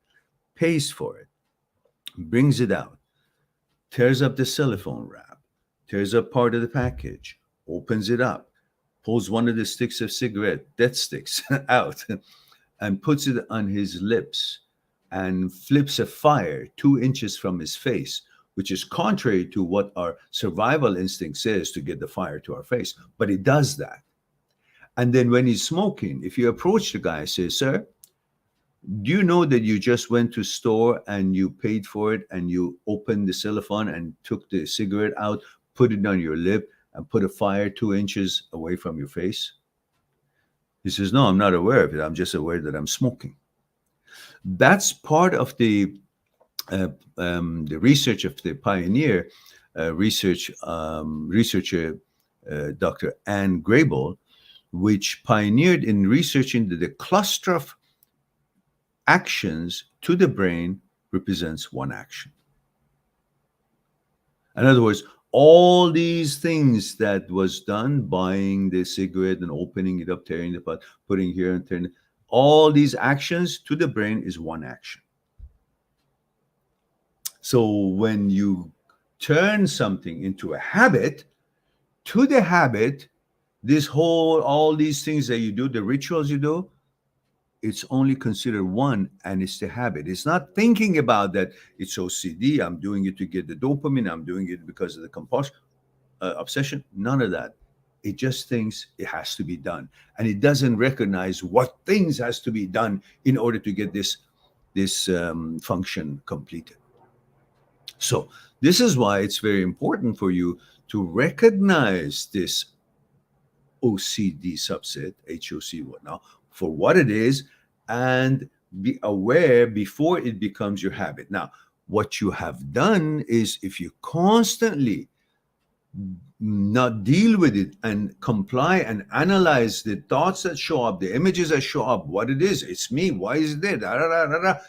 pays for it, brings it out, tears up the cellophane wrap, tears up part of the package, opens it up, pulls one of the sticks of cigarette, death sticks, out, and puts it on his lips and flips a fire 2 inches from his face, which is contrary to what our survival instinct says, to get the fire to our face. But it does that. And then when he's smoking, if you approach the guy and say, "Sir, Do you know that you just went to store and you paid for it and you opened the cellophane and took the cigarette out, put it on your lip, and put a fire 2 inches away from your face? He says, no, I'm not aware of it. I'm just aware that I'm smoking. That's part of the research of the pioneer researcher Dr. Anne Grable, which pioneered in researching that the cluster of actions to the brain represents one action. In other words, all these things that was done, buying the cigarette and opening it up, tearing it apart, putting here and turning, all these actions to the brain is one action. So when you turn something into a habit, to the habit, all these things that you do, the rituals you do, it's only considered one, and it's the habit. It's not thinking about that it's OCD, I'm doing it to get the dopamine, I'm doing it because of the compulsion, obsession, none of that. It just thinks it has to be done. And it doesn't recognize what things has to be done in order to get this function completed. So this is why it's very important for you to recognize this OCD subset, HOC, whatnot, for what it is, and be aware before it becomes your habit. Now, what you have done is if you constantly not deal with it and comply and analyze the thoughts that show up, the images that show up, what it is, it's me, why is it there, da, da, da, da, da.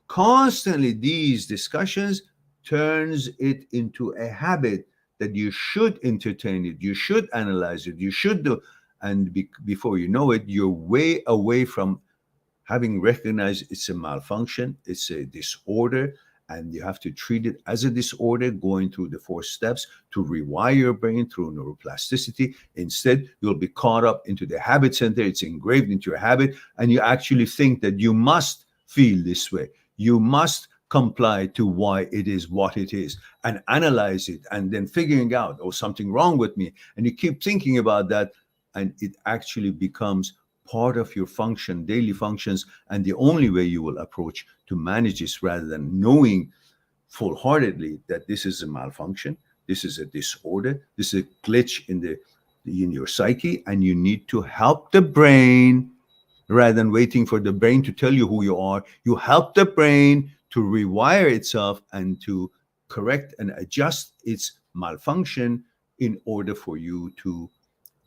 Constantly these discussions turns it into a habit that you should entertain it, you should analyze it, you should do, and before you know it, you're way away from having recognized it's a malfunction, it's a disorder, and you have to treat it as a disorder, going through the 4 steps to rewire your brain through neuroplasticity. Instead, you'll be caught up into the habit center, it's engraved into your habit, and you actually think that you must feel this way. You must comply to why it is what it is and analyze it and then figuring out, oh, something wrong with me. And you keep thinking about that, and it actually becomes part of your function, daily functions, and the only way you will approach to manage this, rather than knowing full-heartedly that this is a malfunction, this is a disorder, this is a glitch in your psyche, and you need to help the brain. Rather than waiting for the brain to tell you who you are, you help the brain to rewire itself and to correct and adjust its malfunction in order for you to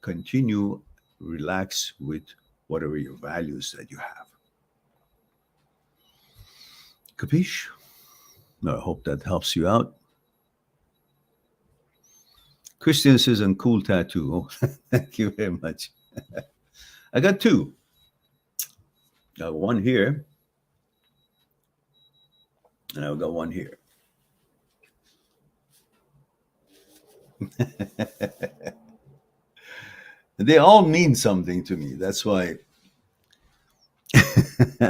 continue relax with whatever your values that you have. Capiche? I hope that helps you out. Christian says, "And cool tattoo." Oh, thank you very much. I got 2. Got one here, and I've got one here. They all mean something to me. That's why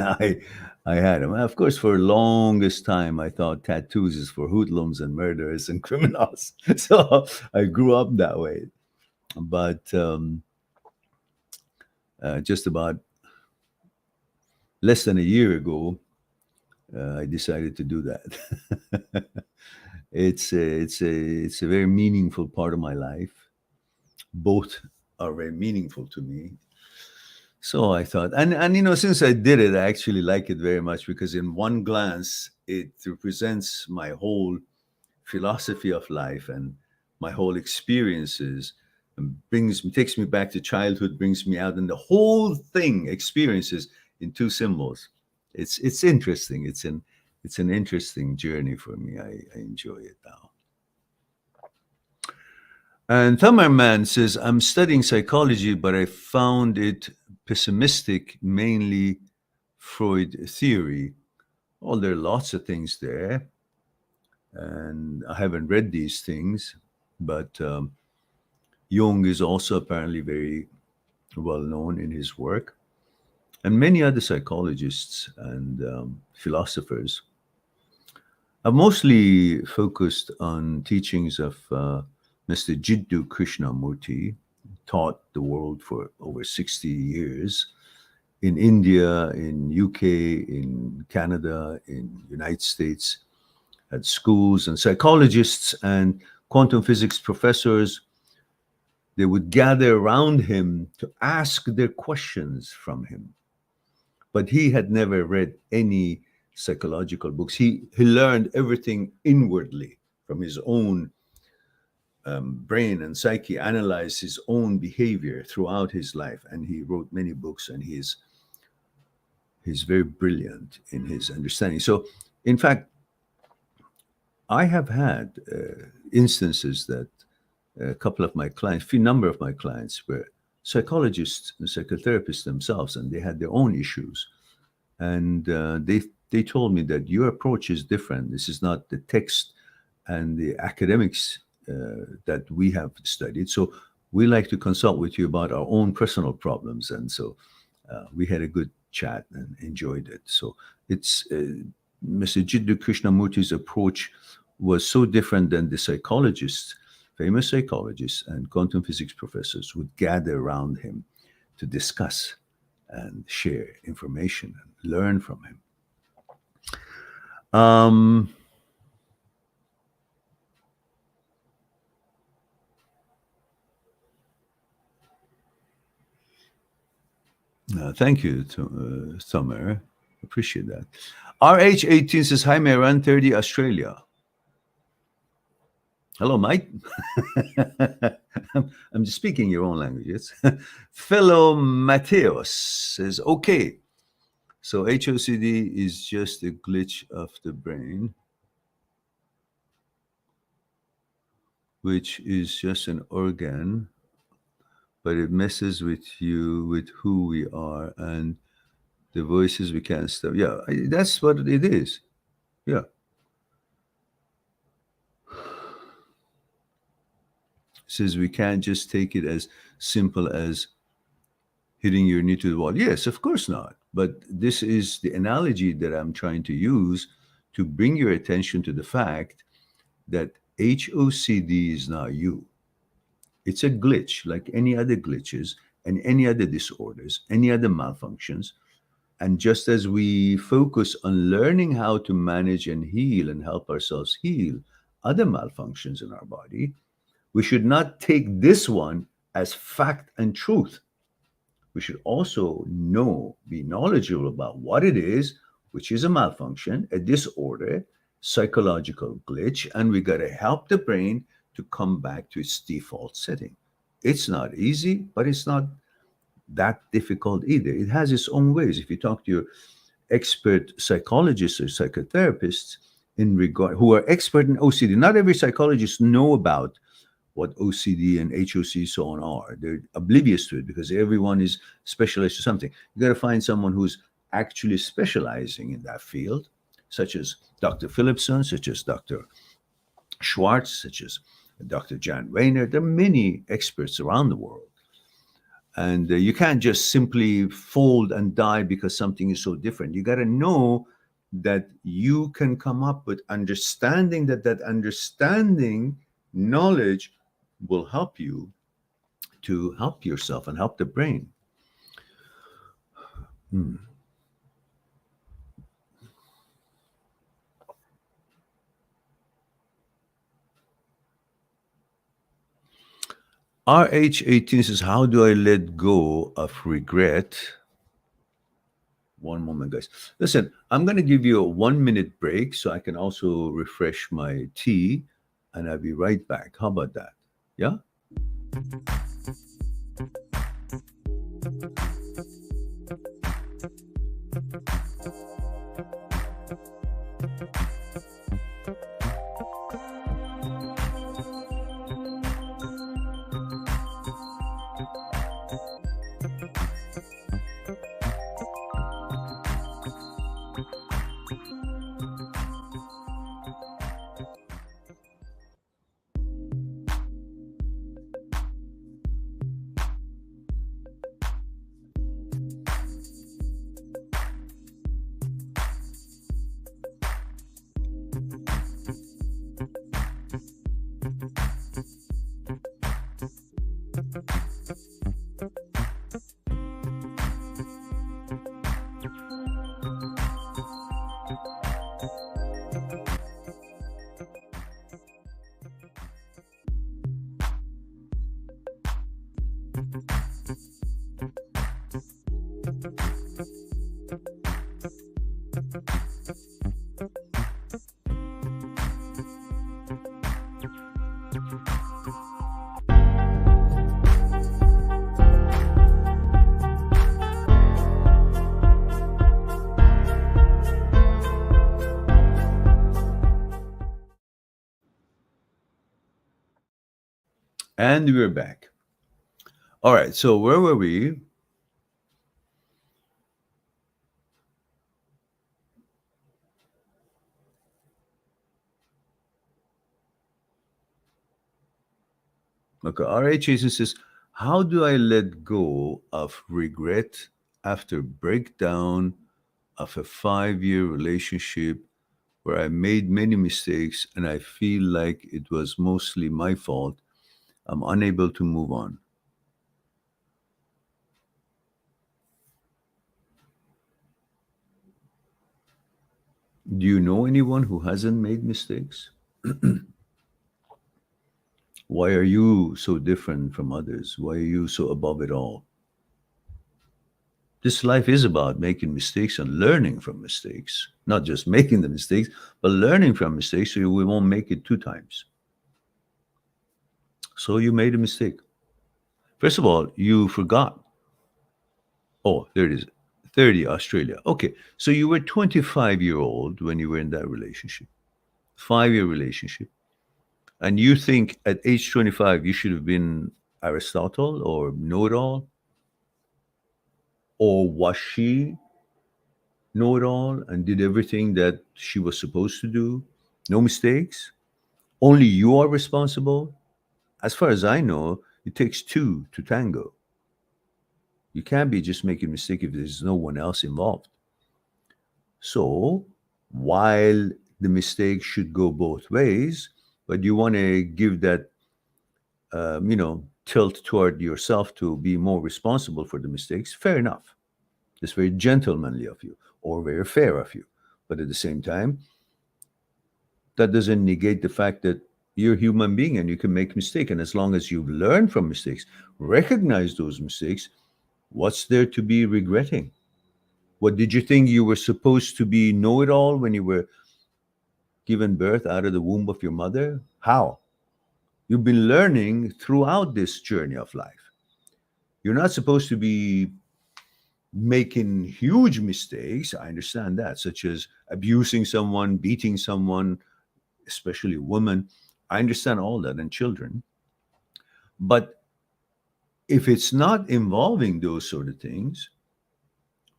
I had them. Of course, for the longest time, I thought tattoos is for hoodlums and murderers and criminals. So I grew up that way. But just about less than a year ago, I decided to do that. It's a very meaningful part of my life. Both are very meaningful to me. So I thought, and since I did it, I actually like it very much, because in one glance, it represents my whole philosophy of life and my whole experiences, and takes me back to childhood, brings me out, and the whole thing experiences in 2 symbols. It's interesting. It's an interesting journey for me. I enjoy it now. And Thamarman says, "I'm studying psychology, but I found it pessimistic, mainly Freud theory." Well, there are lots of things there, and I haven't read these things, but Jung is also apparently very well known in his work, and many other psychologists and philosophers. I've mostly focused on teachings of Mr. Jiddu Krishnamurti, taught the world for over 60 years in India, in UK, in Canada, in United States, at schools, and psychologists and quantum physics professors, they would gather around him to ask their questions from him. But he had never read any psychological books. He learned everything inwardly from his own brain and psyche, analyzed his own behavior throughout his life, and he wrote many books. And he's very brilliant in his understanding. So, in fact, I have had instances that a couple of my clients, few number of my clients, were psychologists and psychotherapists themselves, and they had their own issues. And they told me that your approach is different. This is not the text and the academics that we have studied. So we like to consult with you about our own personal problems. And so we had a good chat and enjoyed it. So it's Mr. Jiddu Krishnamurti's approach was so different than the psychologists, famous psychologists and quantum physics professors would gather around him to discuss and share information and learn from him. Thank you, Summer. Appreciate that. RH18 says, hi, Meran 30, Australia. Hello, Mike. I'm just speaking your own languages. Fellow Mateos says, okay, so HOCD is just a glitch of the brain, which is just an organ, but it messes with you, with who we are, and the voices we can't stop. Yeah, that's what it is. Yeah. Says we can't just take it as simple as hitting your knee to the wall. Yes, of course not. But this is the analogy that I'm trying to use to bring your attention to the fact that HOCD is not you. It's a glitch like any other glitches and any other disorders, any other malfunctions. And just as we focus on learning how to manage and heal and help ourselves heal other malfunctions in our body, we should not take this one as fact and truth. We should also be knowledgeable about what it is, which is a malfunction, a disorder, psychological glitch, and we got to help the brain to come back to its default setting. It's not easy, but it's not that difficult either. It has its own ways. If you talk to your expert psychologists or psychotherapists who are expert in OCD, not every psychologist know about what OCD and HOC so on are. They're oblivious to it because everyone is specialized to something. You got to find someone who's actually specializing in that field, such as Dr. Philipson, such as Dr. Schwartz, such as Dr. Jan Weiner. There are many experts around the world. And you can't just simply fold and die because something is so different. You got to know that you can come up with understanding, that understanding, knowledge will help you to help yourself and help the brain. RH18 says, how do I let go of regret? One moment, guys. Listen, I'm going to give you a 1-minute break so I can also refresh my tea, and I'll be right back. How about that? Yeah? And we're back. All right. So where were we? Okay. R.H. Jason says, how do I let go of regret after breakdown of a 5 year relationship where I made many mistakes and I feel like it was mostly my fault? I'm unable to move on. Do you know anyone who hasn't made mistakes? Why are you so different from others? Why are you so above it all? This life is about making mistakes and learning from mistakes, not just making the mistakes, but learning from mistakes so we won't make it two times. So you made a mistake. First of all, you forgot. Oh, there it is. 30, Australia. Okay. So you were 25-year-old when you were in that relationship, 5 year relationship. And you think at age 25, you should have been Aristotle or know it all? Or was she know it all and did everything that she was supposed to do? No mistakes? Only you are responsible? As far as I know, it takes two to tango. You can't be just making a mistake if there's no one else involved. So, while the mistake should go both ways, but you want to give that, tilt toward yourself to be more responsible for the mistakes, fair enough. It's very gentlemanly of you or very fair of you. But at the same time, that doesn't negate the fact that you're a human being and you can make mistakes. And as long as you've learned from mistakes, recognize those mistakes, what's there to be regretting? What did you think you were supposed to be know it all when you were given birth out of the womb of your mother? How? You've been learning throughout this journey of life. You're not supposed to be making huge mistakes. I understand that, such as abusing someone, beating someone, especially women. I understand all that and children. But if it's not involving those sort of things,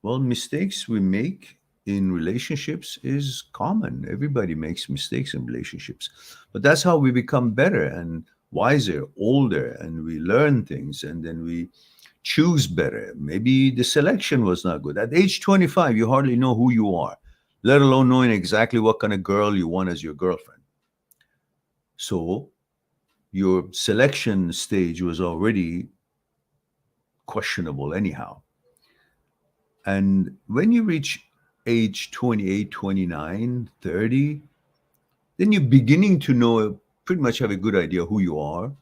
well, mistakes we make in relationships is common. Everybody makes mistakes in relationships. But that's how we become better and wiser, older, and we learn things and then we choose better. Maybe the selection was not good. At age 25, you hardly know who you are, let alone knowing exactly what kind of girl you want as your girlfriend. So your selection stage was already questionable, anyhow. And when you reach age 28, 29, 30, then you're beginning to know, pretty much have a good idea who you are,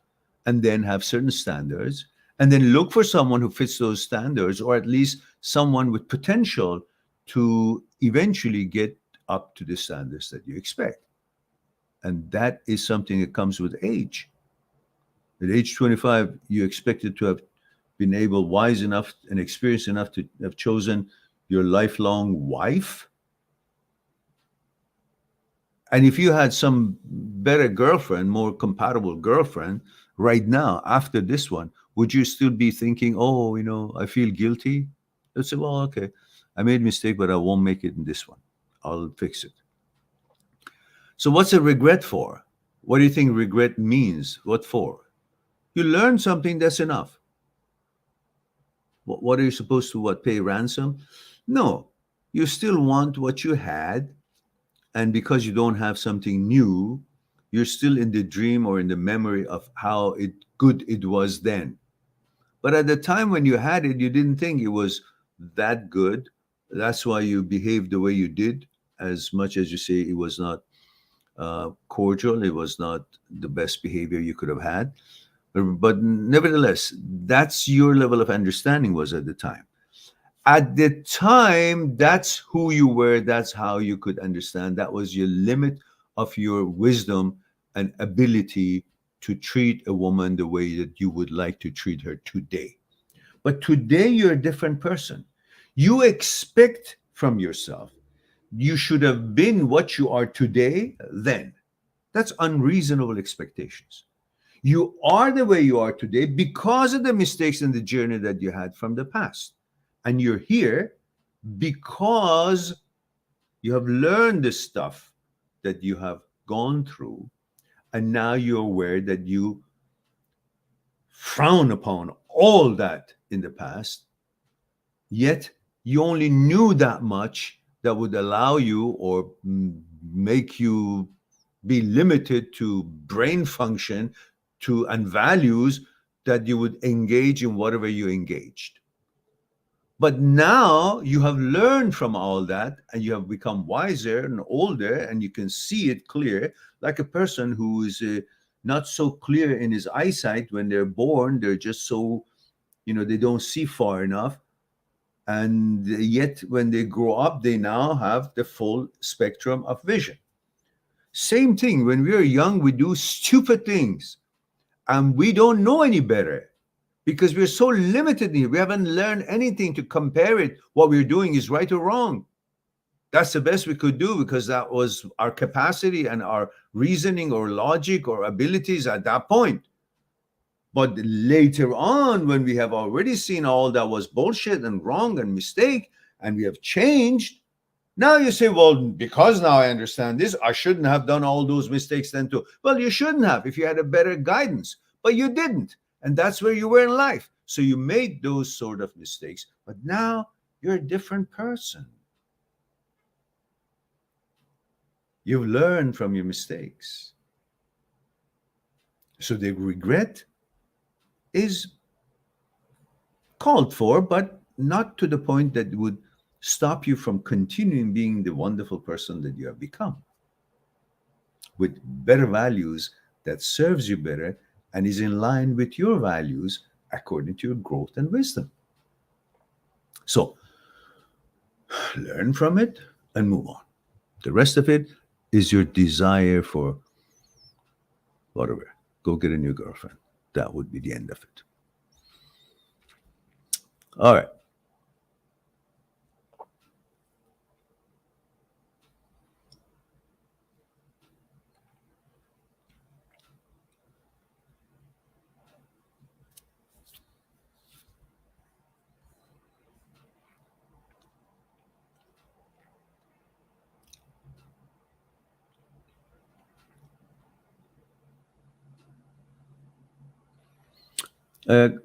and then have certain standards, and then look for someone who fits those standards, or at least someone with potential to eventually get up to the standards that you expect. And that is something that comes with age. At age 25, you expected to have been able, wise enough and experienced enough to have chosen your lifelong wife. And if you had some better girlfriend, more compatible girlfriend right now after this one, would you still be thinking, oh, I feel guilty? You'd say, well, okay, I made a mistake, but I won't make it in this one. I'll fix it. So what's a regret for? What do you think regret means? What for? You learn something, that's enough. What are you supposed to pay ransom? No, you still want what you had, and because you don't have something new, you're still in the dream or in the memory of how good it was then. But at the time when you had it, you didn't think it was that good. That's why you behaved the way you did, as much as you say it was not cordial, it was not the best behavior you could have had. But nevertheless, that's your level of understanding was at the time. At the time, that's who you were, that's how you could understand. That was your limit of your wisdom and ability to treat a woman the way that you would like to treat her today. But today, you're a different person. You expect from yourself, you should have been what you are today, then. That's unreasonable expectations. You are the way you are today because of the mistakes and the journey that you had from the past. And you're here because you have learned the stuff that you have gone through. And now you're aware that you frown upon all that in the past. Yet you only knew that much that would allow you or make you be limited to brain function to and values that you would engage in whatever you engaged. But now you have learned from all that and you have become wiser and older and you can see it clear, like a person who is not so clear in his eyesight when they're born. They're just so, they don't see far enough. And yet when they grow up, they now have the full spectrum of vision. Same thing, when we are young, we do stupid things and we don't know any better because we're so limited here. We haven't learned anything to compare it. What we're doing is right or wrong. That's the best we could do because that was our capacity and our reasoning or logic or abilities at that point. But later on, when we have already seen all that was bullshit and wrong and mistake, and we have changed, now you say, well, because now I understand this, I shouldn't have done all those mistakes then too. Well, you shouldn't have if you had a better guidance, but you didn't. And that's where you were in life. So you made those sort of mistakes, but now you're a different person. You've learned from your mistakes. So the regret is called for, but not to the point that would stop you from continuing being the wonderful person that you have become with better values that serves you better and is in line with your values according to your growth and wisdom. So learn from it and move on. The rest of it is your desire for whatever. Go get a new girlfriend. That would be the end of it. All right.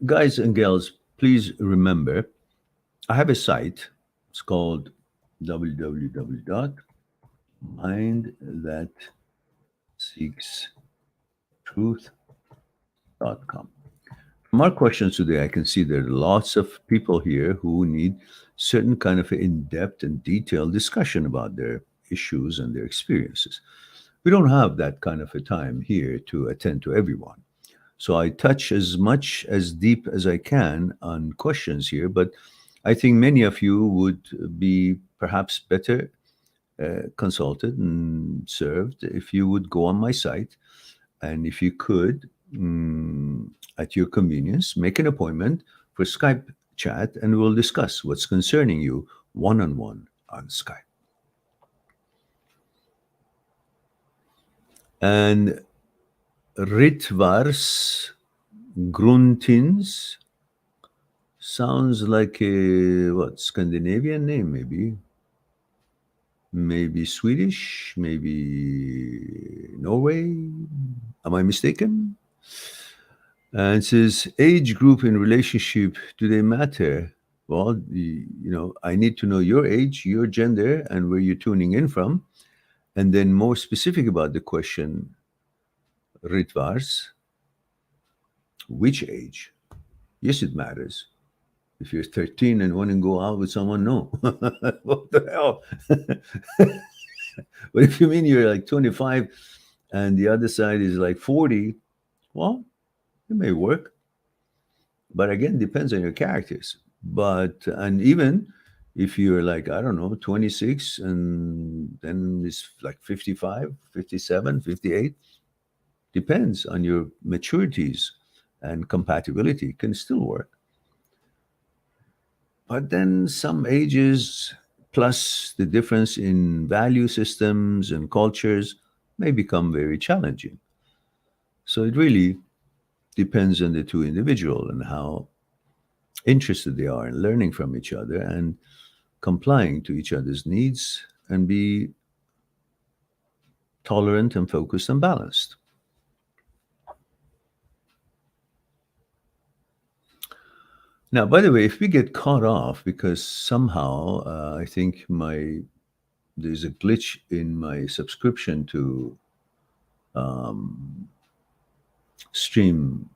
Guys and gals, please remember I have a site. It's called www.mindthatseekstruth.com. From our questions today, I can see there are lots of people here who need certain kind of in-depth and detailed discussion about their issues and their experiences. We don't have that kind of a time here to attend to everyone. So I touch as much as deep as I can on questions here, but I think many of you would be perhaps better consulted and served if you would go on my site and if you could, at your convenience, make an appointment for Skype chat and we'll discuss what's concerning you one-on-one on Skype. And Ritvars Gruntins sounds like a Scandinavian name, maybe Swedish, maybe Norway. Am I mistaken? And it says age group in relationship, do they matter? Well, I need to know your age, your gender, and where you're tuning in from. And then more specific about the question, Ritvars, which age? Yes, it matters. If you're 13 and want to go out with someone, no. What the hell? But if you mean you're like 25 and the other side is like 40, well, it may work. But again, depends on your characters. And even if you're like, I don't know, 26 and then it's like 55, 57, 58, depends on your maturities and compatibility, it can still work. But then some ages plus the difference in value systems and cultures may become very challenging. So it really depends on the two individual and how interested they are in learning from each other and complying to each other's needs and be tolerant and focused and balanced. Now, by the way, if we get caught off because somehow I think there's a glitch in my subscription to um, Stream.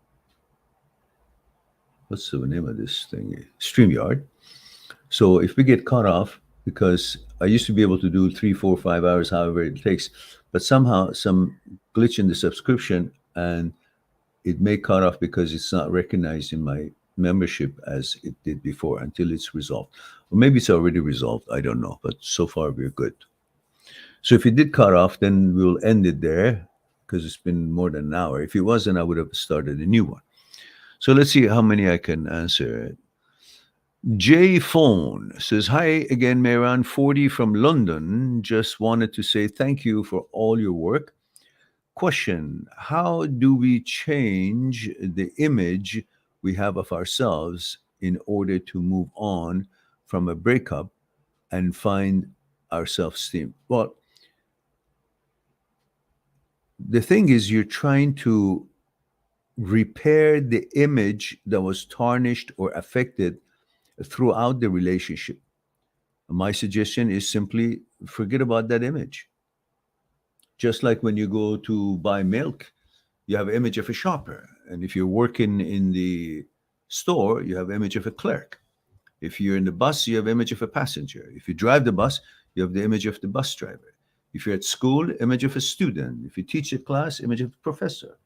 What's the name of this thing? StreamYard. So if we get caught off, because I used to be able to do 3, 4, 5 hours, however it takes, but somehow some glitch in the subscription and it may cut off because it's not recognized in my membership as it did before until it's resolved. Or maybe it's already resolved. I don't know. But so far, we're good. So if it did cut off, then we'll end it there because it's been more than an hour. If it wasn't, I would have started a new one. So let's see how many I can answer. J Phone says, hi again, Mehran, 40 from London. Just wanted to say thank you for all your work. Question: how do we change the image we have of ourselves in order to move on from a breakup and find our self-esteem? Well, the thing is, you're trying to repair the image that was tarnished or affected throughout the relationship. My suggestion is simply forget about that image. Just like when you go to buy milk, you have an image of a shopper. And if you're working in the store, you have an image of a clerk. If you're in the bus, you have an image of a passenger. If you drive the bus, you have the image of the bus driver. If you're at school, image of a student. If you teach a class, image of a professor.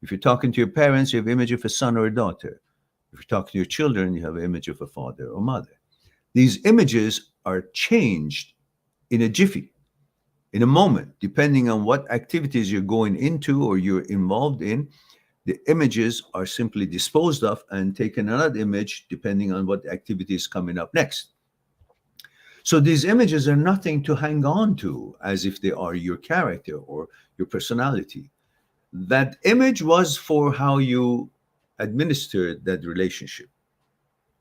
If you're talking to your parents, you have an image of a son or a daughter. If you're talking to your children, you have an image of a father or mother. These images are changed in a jiffy, in a moment, depending on what activities you're going into or you're involved in. The images are simply disposed of and taken another image depending on what activity is coming up next. So these images are nothing to hang on to as if they are your character or your personality. That image was for how you administered that relationship.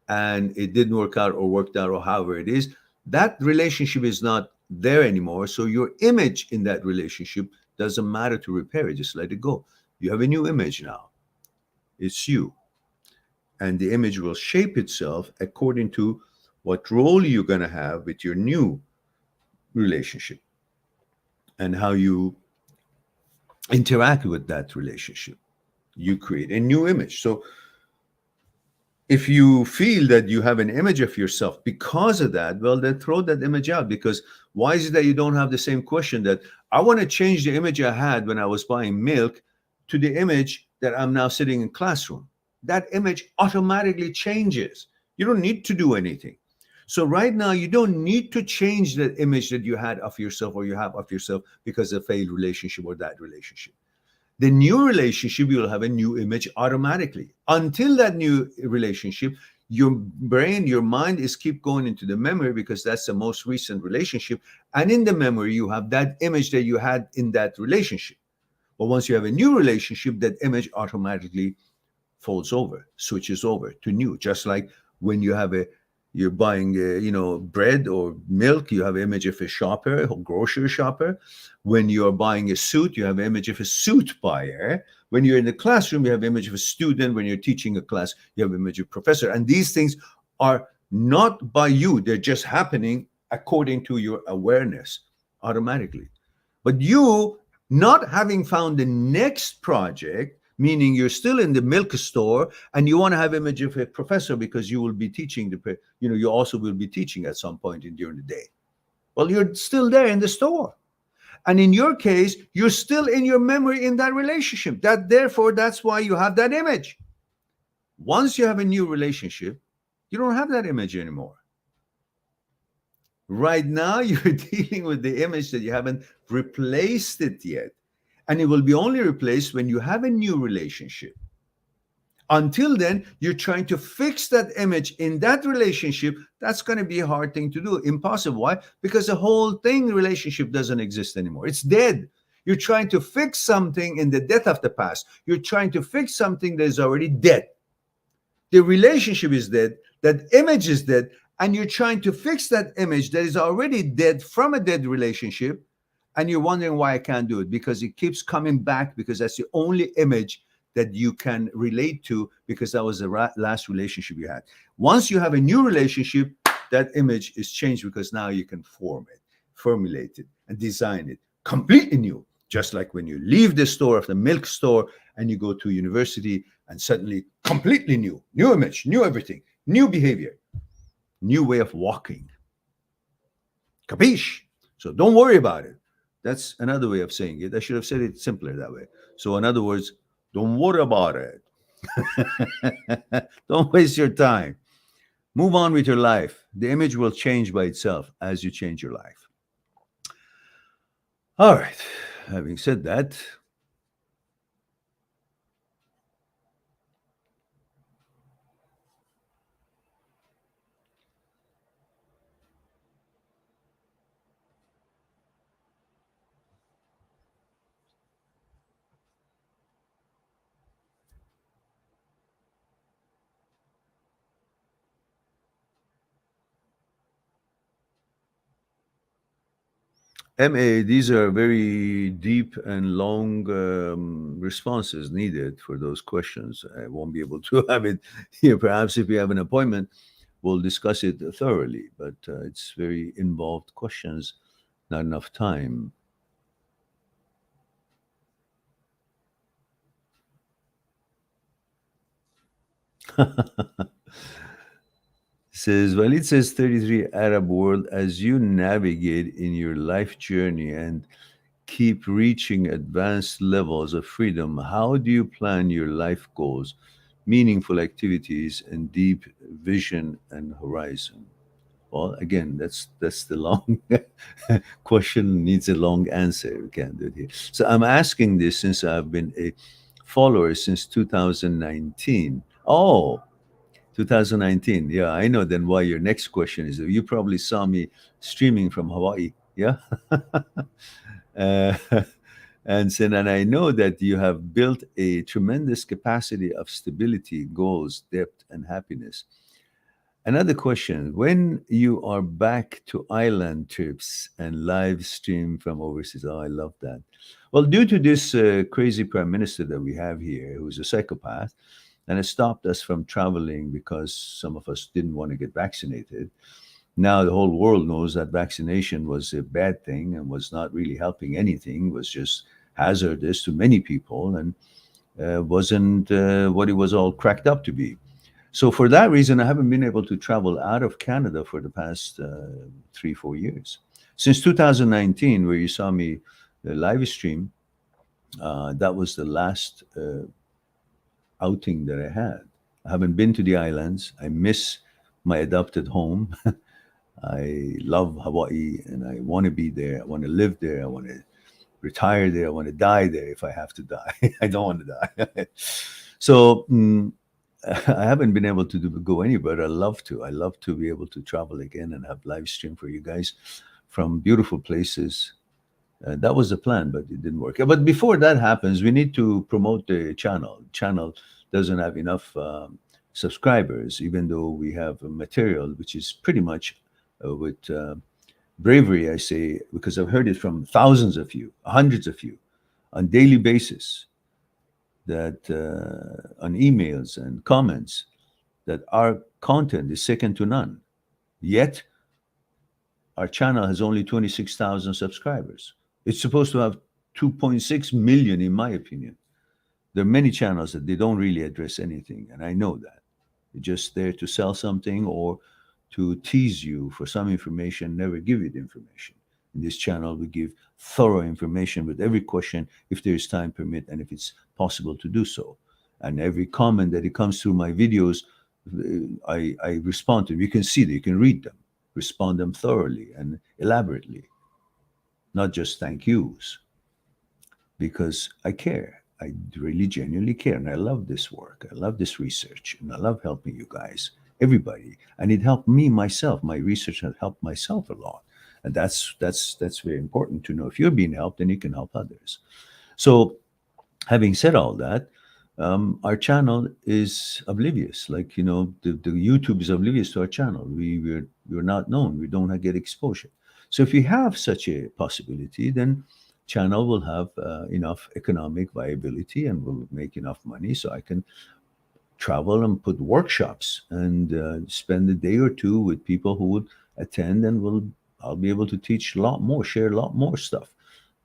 And it didn't work out or worked out or however it is. That relationship is not there anymore. So your image in that relationship doesn't matter to repair it. Just let it go. You have a new image now. It's you. And the image will shape itself according to what role you're going to have with your new relationship and how you interact with that relationship. You create a new image. So if you feel that you have an image of yourself because of that, well, then throw that image out. Because why is it that you don't have the same question that I want to change the image I had when I was buying milk to the image that I'm now sitting in classroom? That image automatically changes. You don't need to do anything. So right now, you don't need to change that image that you had of yourself or you have of yourself because of a failed relationship or that relationship. The new relationship, you'll have a new image automatically. Until that new relationship, your brain, your mind is keep going into the memory because that's the most recent relationship. And in the memory, you have that image that you had in that relationship. But once you have a new relationship, that image automatically folds over, switches over to new. Just like when you're buying, bread or milk, you have an image of a shopper, a grocery shopper. When you're buying a suit, you have an image of a suit buyer. When you're in the classroom, you have an image of a student. When you're teaching a class, you have an image of a professor. And these things are not by you. They're just happening according to your awareness automatically. But you, not having found the next project, meaning you're still in the milk store and you want to have image of a professor because you will be teaching you also will be teaching at some point during the day. Well, you're still there in the store. And in your case, you're still in your memory in that relationship. That therefore, that's why you have that image. Once you have a new relationship, you don't have that image anymore. Right now, you're dealing with the image that you haven't replaced it yet. And it will be only replaced when you have a new relationship. Until then, you're trying to fix that image in that relationship. That's going to be a hard thing to do. Impossible. Why? Because the whole thing, relationship, doesn't exist anymore. It's dead. You're trying to fix something in the death of the past. You're trying to fix something that is already dead. The relationship is dead. That image is dead. And you're trying to fix that image that is already dead from a dead relationship. And you're wondering why I can't do it, because it keeps coming back, because that's the only image that you can relate to, because that was the last relationship you had. Once you have a new relationship, that image is changed, because now you can form it, formulate it, and design it completely new. Just like when you leave the store of the milk store and you go to university, and suddenly completely new image, new everything, new behavior, new way of walking. Capiche? So don't worry about it. That's another way of saying it. I should have said it simpler that way. So, in other words, don't worry about it. Don't waste your time. Move on with your life. The image will change by itself as you change your life. All right. Having said that, MA, these are very deep and long responses needed for those questions. I won't be able to have it here. Perhaps if we have an appointment, we'll discuss it thoroughly, but it's very involved questions, not enough time. Says, well, it says 33 Arab world, as you navigate in your life journey and keep reaching advanced levels of freedom, how do you plan your life goals, meaningful activities, and deep vision and horizon? Well, again, that's the long question, needs a long answer. We can't do it here. So I'm asking this since I've been a follower since 2019. Oh, 2019. Yeah, I know then why your next question is. You probably saw me streaming from Hawaii. Yeah. uh, and I know that you have built a tremendous capacity of stability, goals, depth, and happiness. Another question: when you are back to island trips and live stream from overseas? Oh, I love that. Well, due to this crazy prime minister that we have here, who's a psychopath, and it stopped us from traveling because some of us didn't want to get vaccinated. Now the whole world knows that vaccination was a bad thing and was not really helping anything, was just hazardous to many people, and wasn't what it was all cracked up to be. So for that reason, I haven't been able to travel out of Canada for the past 3, 4 years. Since 2019, where you saw me live stream, that was the last outing that I had. I haven't been to the islands. I miss my adopted home. I love Hawaii and I want to be there. I want to live there. I want to retire there. I want to die there if I have to die. I don't want to die. So I haven't been able to go anywhere. I love to. I love to be able to travel again and have live stream for you guys from beautiful places. That was the plan, but it didn't work. But before that happens, we need to promote the channel. Channel doesn't have enough subscribers, even though we have a material which is pretty much with bravery, I say, because I've heard it from thousands of you, hundreds of you, on daily basis, that on emails and comments, that our content is second to none. Yet our channel has only 26,000 subscribers. It's supposed to have 2.6 million, in my opinion. There are many channels that they don't really address anything, and I know that. They're just there to sell something or to tease you for some information, never give you the information. In this channel, we give thorough information with every question, if there is time permit and if it's possible to do so. And every comment that it comes through my videos, I respond to. You can see them, you can read them, respond them thoroughly and elaborately, not just thank yous, because I care. I really genuinely care. And I love this work. I love this research. And I love helping you guys, everybody. And it helped me myself. My research has helped myself a lot. And that's very important to know. If you're being helped, then you can help others. So having said all that, our channel is oblivious. Like, the YouTube is oblivious to our channel. We're not known. We don't get exposure. So if you have such a possibility, then channel will have enough economic viability and will make enough money so I can travel and put workshops and spend a day or two with people who would attend, and I'll be able to teach a lot more, share a lot more stuff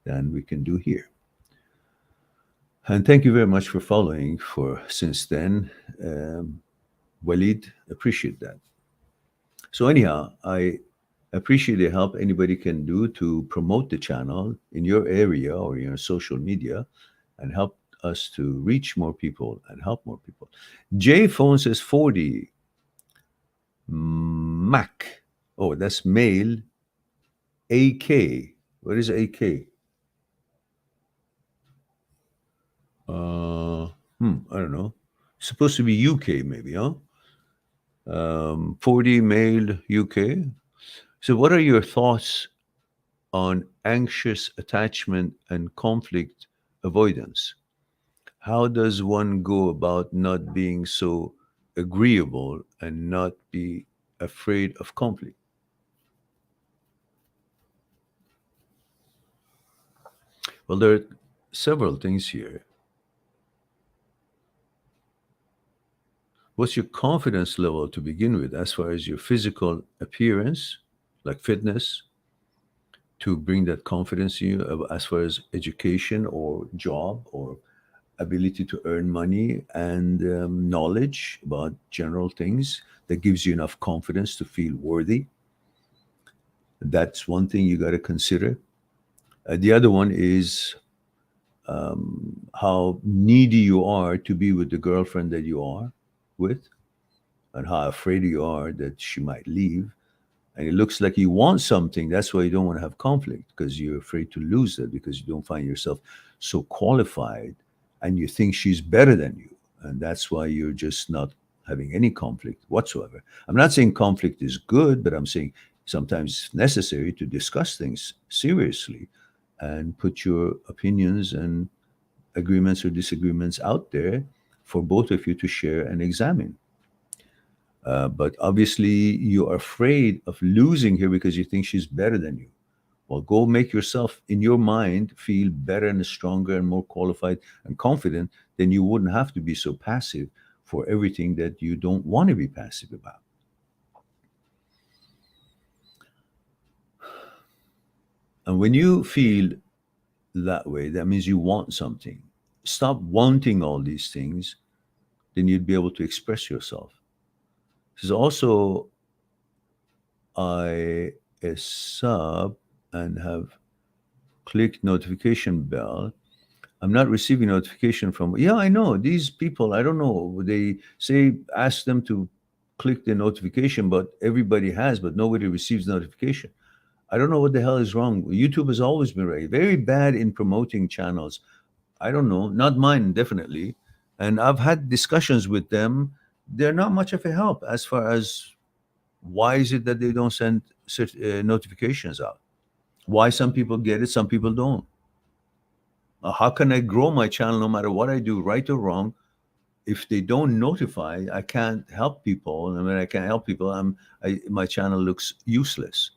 than we can do here. And thank you very much for following for since then. Walid, appreciate that. So anyhow, I appreciate the help anybody can do to promote the channel in your area or your social media and help us to reach more people and help more people. J phone says 40. Mac. Oh, that's male. AK. What is AK? I don't know. Supposed to be UK, maybe, huh? 40 male UK. So, what are your thoughts on anxious attachment and conflict avoidance? How does one go about not being so agreeable and not be afraid of conflict? Well, there are several things here. What's your confidence level to begin with, as far as your physical appearance, like fitness, to bring that confidence in you, as far as education or job or ability to earn money and knowledge about general things that gives you enough confidence to feel worthy? That's one thing you got to consider. The other one is how needy you are to be with the girlfriend that you are with, and how afraid you are that she might leave. And it looks like you want something. That's why you don't want to have conflict, because you're afraid to lose that, because you don't find yourself so qualified and you think she's better than you. And that's why you're just not having any conflict whatsoever. I'm not saying conflict is good, but I'm saying sometimes it's necessary to discuss things seriously and put your opinions and agreements or disagreements out there for both of you to share and examine. But obviously, you are afraid of losing her because you think she's better than you. Well, go make yourself, in your mind, feel better and stronger and more qualified and confident. Then you wouldn't have to be so passive for everything that you don't want to be passive about. And when you feel that way, that means you want something. Stop wanting all these things, then you'd be able to express yourself. There's also I a sub and have clicked notification bell. I'm not receiving notification from. Yeah, I know these people. I don't know. They say ask them to click the notification, but everybody has, but nobody receives notification. I don't know what the hell is wrong. YouTube has always been very bad in promoting channels. I don't know, not mine, definitely. And I've had discussions with them. They're not much of a help as far as why is it that they don't send notifications out? Why some people get it, some people don't? How can I grow my channel no matter what I do, right or wrong? If they don't notify, I can't help people. And when I can't help people, my channel looks useless.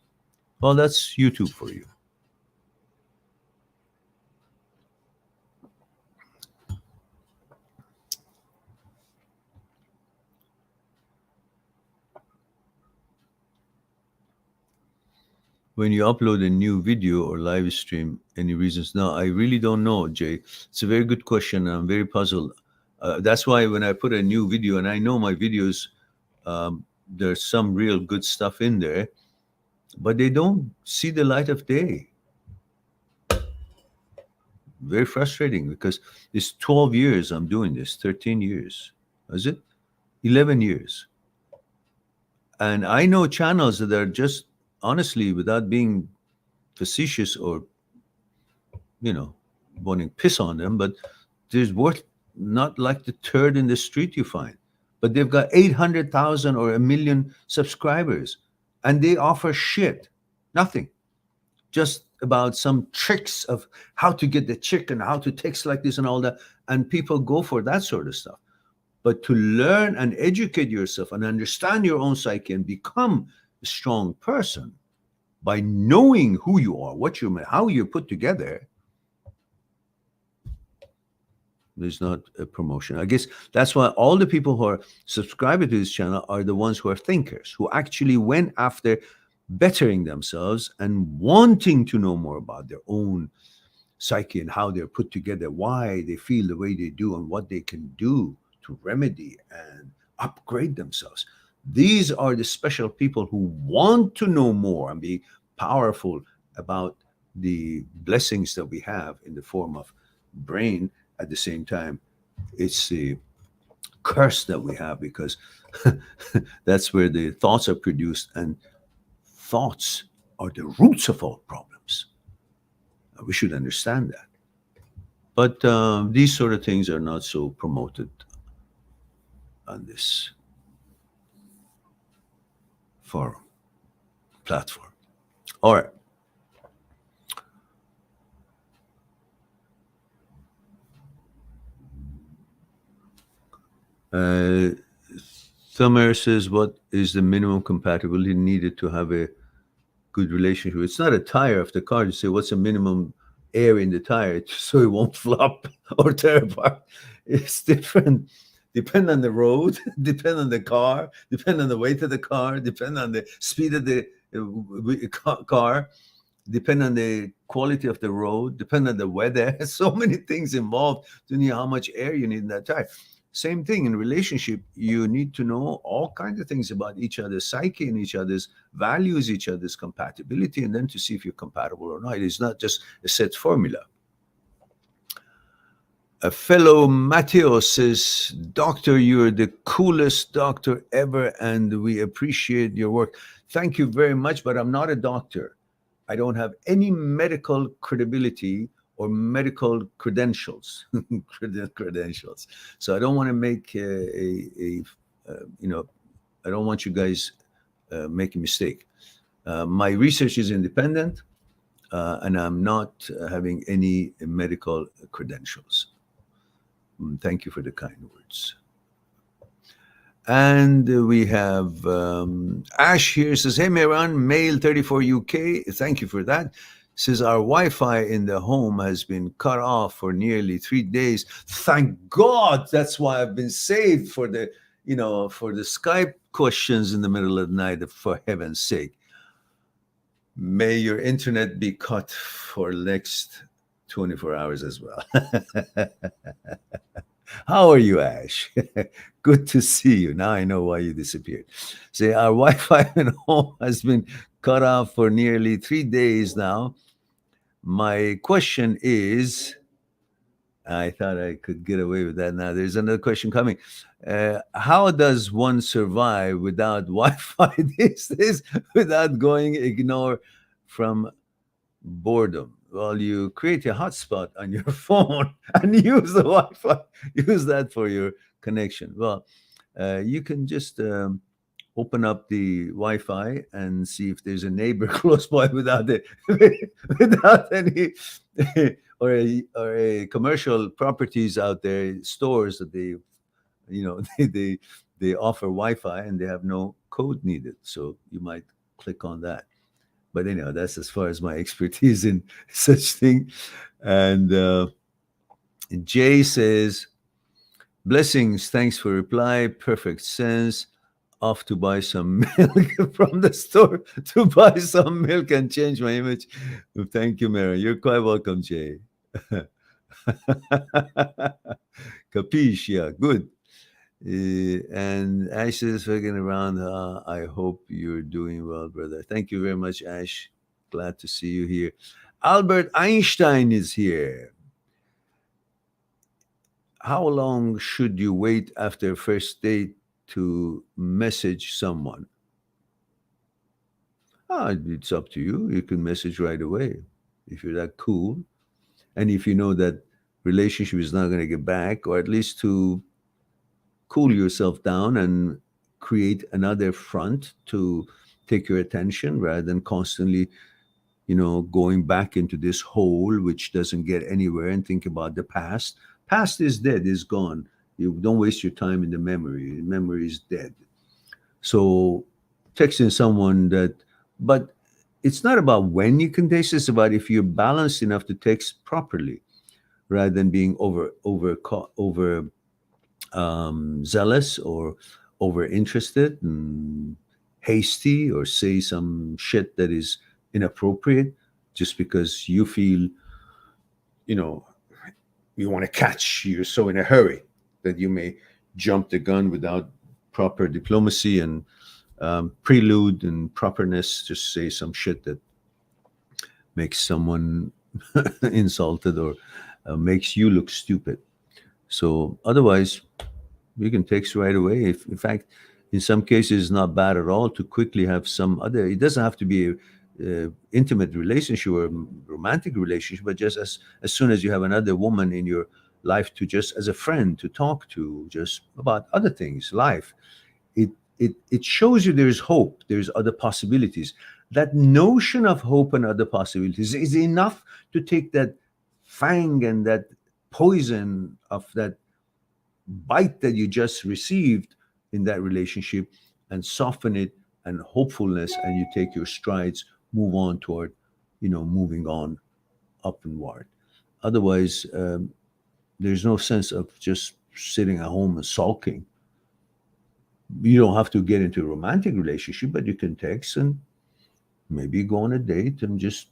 Well, that's YouTube for you. When you upload a new video or live stream, any reasons? No, I really don't know, Jay. It's a very good question. I'm very puzzled. That's why when I put a new video, and I know my videos, there's some real good stuff in there. but they don't see the light of day. Very frustrating because it's 12 years I'm doing this, 13 years. Is it? 11 years. And I know channels that are just, honestly, without being facetious or, you know, wanting piss on them, but there's worth not like the turd in the street you find. But they've got 800,000 or a million subscribers and they offer shit. Nothing. Just about some tricks of how to get the chick and how to text like this and all that. And people go for that sort of stuff. But to learn and educate yourself and understand your own psyche and become a strong person by knowing who you are, what you how you're put together, there's not a promotion. I guess that's why all the people who are subscribing to this channel are the ones who are thinkers, who actually went after bettering themselves and wanting to know more about their own psyche and how they're put together, why they feel the way they do, and what they can do to remedy and upgrade themselves. These are the special people who want to know more and be powerful about the blessings that we have in the form of brain. At the same time, it's the curse that we have because that's where the thoughts are produced, and thoughts are the roots of all problems. We should understand that. But these sort of things are not so promoted on this forum platform. All right. Summer says, what is the minimum compatibility needed to have a good relationship? It's not a tire of the car. You say, what's the minimum air in the tire so it won't flop or tear apart? It's different. Depend on the road, depend on the car, depend on the weight of the car, depend on the speed of the car, depend on the quality of the road, depend on the weather. So many things involved to know how much air you need in that tire. Same thing in relationship. You need to know all kinds of things about each other's psyche and each other's values, each other's compatibility, and then to see if you're compatible or not. It's not just a set formula. A fellow Matteo says, Doctor, you're the coolest doctor ever, and we appreciate your work. Thank you very much, but I'm not a doctor. I don't have any medical credibility or medical credentials. Credentials. So I don't want to make I don't want you guys make a mistake. My research is independent, and I'm not having any medical credentials. Thank you for the kind words. And we have Ash here says, hey, Mehran, male 34 UK. Thank you for that. Says our Wi-Fi in the home has been cut off for nearly 3 days. Thank God. That's why I've been saved for the, for the Skype questions in the middle of the night, for heaven's sake. May your internet be cut for the next 24 hours as well. How are you, Ash? Good to see you. Now I know why you disappeared. Say, our Wi-Fi at home has been cut off for nearly 3 days now. My question is, I thought I could get away with that. Now there's another question coming. How does one survive without Wi-Fi these days, without going ignore from boredom? Well, you create a hotspot on your phone and use the Wi-Fi. Use that for your connection. Well, you can just open up the Wi-Fi and see if there's a neighbor close by without any or a commercial properties out there, stores that they they offer Wi-Fi and they have no code needed. So you might click on that. But anyhow, that's as far as my expertise in such thing. And Jay says, blessings, thanks for reply, perfect sense. Off to buy some milk from the store to buy some milk and change my image. Thank you, Mary. You're quite welcome, Jay. Capiche, yeah, good. And Ash is fucking around. I hope you're doing well, brother. Thank you very much, Ash. Glad to see you here. Albert Einstein is here. How long should you wait after first date to message someone? It's up to you. You can message right away if you're that cool. And if you know that relationship is not going to get back, or at least to cool yourself down and create another front to take your attention rather than constantly, going back into this hole which doesn't get anywhere and think about the past. Past is dead, is gone. You don't waste your time in the memory. Memory is dead. So texting someone that, but it's not about when you can text, it's about if you're balanced enough to text properly rather than being over zealous or over interested and hasty, or say some shit that is inappropriate just because you feel, you know, you want to catch, you're so in a hurry that you may jump the gun without proper diplomacy and prelude and properness, just say some shit that makes someone insulted or makes you look stupid. So otherwise, you can text right away. If, in fact, in some cases, it's not bad at all to quickly have some other. It doesn't have to be a intimate relationship or romantic relationship, but just as soon as you have another woman in your life, to just as a friend to talk to, just about other things, life. It shows you there's hope. There's other possibilities. That notion of hope and other possibilities is enough to take that fang and that poison of that bite that you just received in that relationship and soften it and hopefulness, and you take your strides, move on toward, moving on upward. Otherwise, there's no sense of just sitting at home and sulking. You don't have to get into a romantic relationship, but you can text and maybe go on a date and just.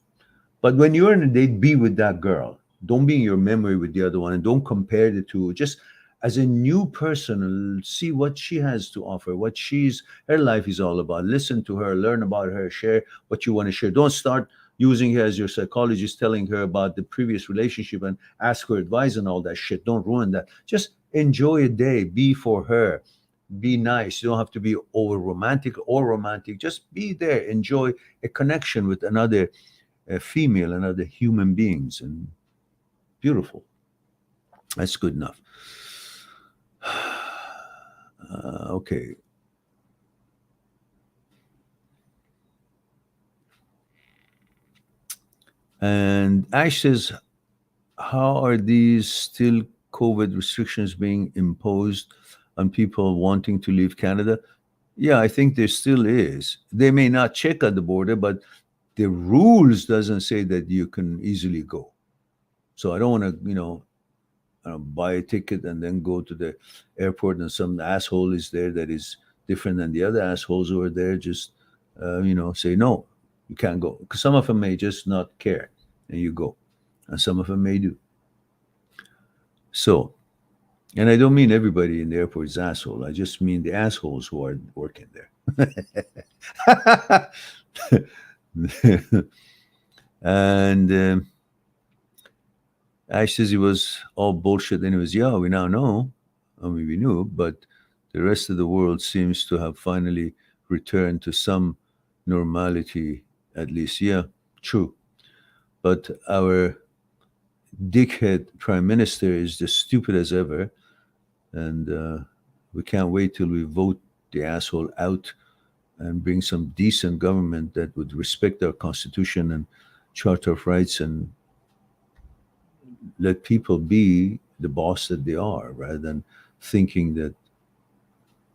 But when you're on a date, be with that girl. Don't be in your memory with the other one, and don't compare the two. Just as a new person, see what she has to offer, what her life is all about. Listen to her, learn about her, share what you want to share. Don't start using her as your psychologist, telling her about the previous relationship and ask her advice and all that shit. Don't ruin that. Just enjoy a day. Be for her. Be nice. You don't have to be over romantic or romantic. Just be there. Enjoy a connection with another female and other human beings, and beautiful. That's good enough. Okay. And Ash says, how are these still COVID restrictions being imposed on people wanting to leave Canada? Yeah, I think there still is. They may not check at the border, but the rules doesn't say that you can easily go. So I don't want to, buy a ticket and then go to the airport and some asshole is there that is different than the other assholes who are there. Just, say no, you can't go. Because some of them may just not care and you go, and some of them may do. So, and I don't mean everybody in the airport is asshole. I just mean the assholes who are working there. And Ash says it was all bullshit anyways. Yeah, we now know. I mean, we knew, but the rest of the world seems to have finally returned to some normality, at least. Yeah, true. But our dickhead prime minister is just stupid as ever. And we can't wait till we vote the asshole out and bring some decent government that would respect our constitution and charter of rights and let people be the boss that they are, rather than thinking that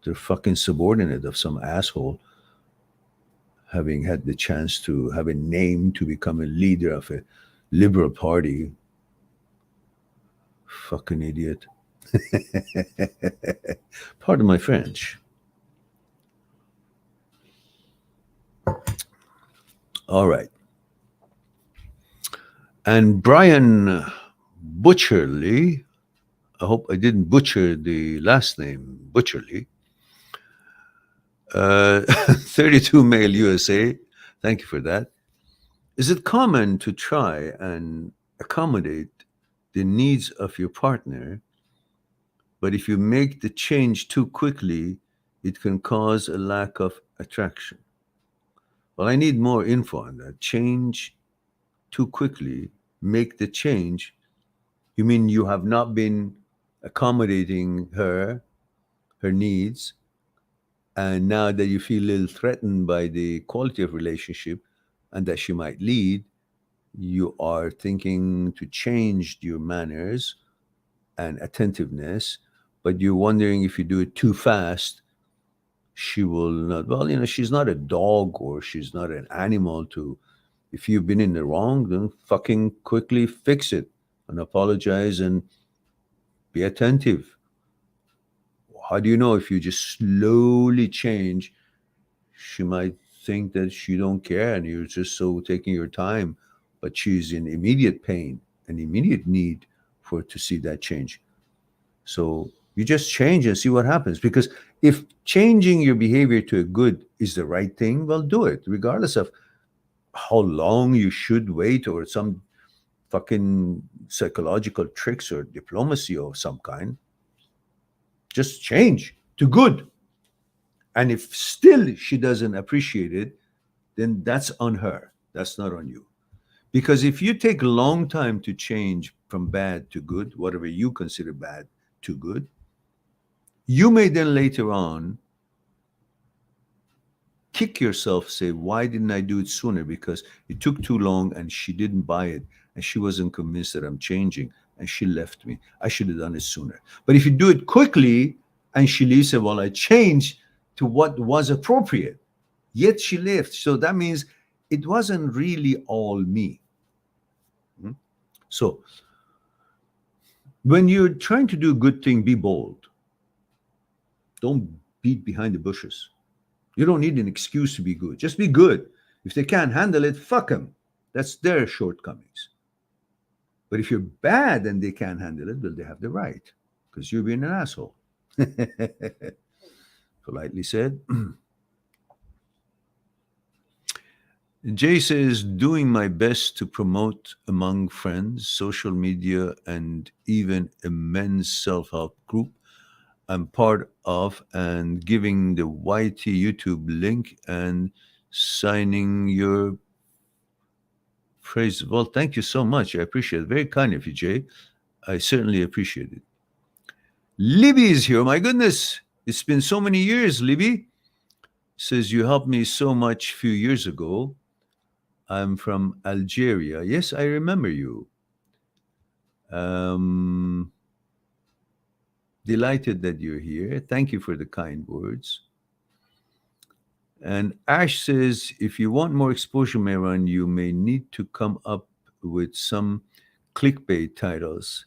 they're fucking subordinate of some asshole having had the chance to have a name to become a leader of a liberal party. Fucking idiot. Pardon my French. All right. And Brian Butcherly, I hope I didn't butcher the last name, Butcherly. 32 Male USA. Thank you for that. Is it common to try and accommodate the needs of your partner, but if you make the change too quickly, it can cause a lack of attraction? Well, I need more info on that. Change too quickly, make the change. You mean you have not been accommodating her needs, and now that you feel a little threatened by the quality of relationship and that she might lead, you are thinking to change your manners and attentiveness, but you're wondering if you do it too fast, she will not. Well, she's not a dog or she's not an animal to. If you've been in the wrong, then fucking quickly fix it and apologize and be attentive. How do you know if you just slowly change, she might think that you don't care and you're just so taking your time, but she's in immediate pain and immediate need for to see that change. So you just change and see what happens. Because if changing your behavior to a good is the right thing, well, do it, regardless of how long you should wait or some fucking psychological tricks or diplomacy of some kind. Just change to good. And if still she doesn't appreciate it, then that's on her. That's not on you. Because if you take a long time to change from bad to good, whatever you consider bad to good, you may then later on kick yourself, say, why didn't I do it sooner? Because it took too long and she didn't buy it and she wasn't convinced that I'm changing and she left me. I should have done it sooner. But if you do it quickly and she leaves, say, well, I changed to what was appropriate, yet she left. So that means it wasn't really all me. So when you're trying to do a good thing, be bold. Don't beat behind the bushes. You don't need an excuse to be good. Just be good. If they can't handle it, fuck them. That's their shortcomings. But if you're bad and they can't handle it, well, they have the right because you're being an asshole. Politely said. Jay says, doing my best to promote among friends, social media, and even a men's self help group I'm part of, and giving the YT YouTube link and signing your praise. Well, thank you so much. I appreciate it. Very kind of you, Jay. I certainly appreciate it. Libby is here. My goodness. It's been so many years, Libby. Says, you helped me so much a few years ago. I'm from Algeria. Yes, I remember you. Delighted that you're here. Thank you for the kind words. And Ash says, if you want more exposure, Mehran, you may need to come up with some clickbait titles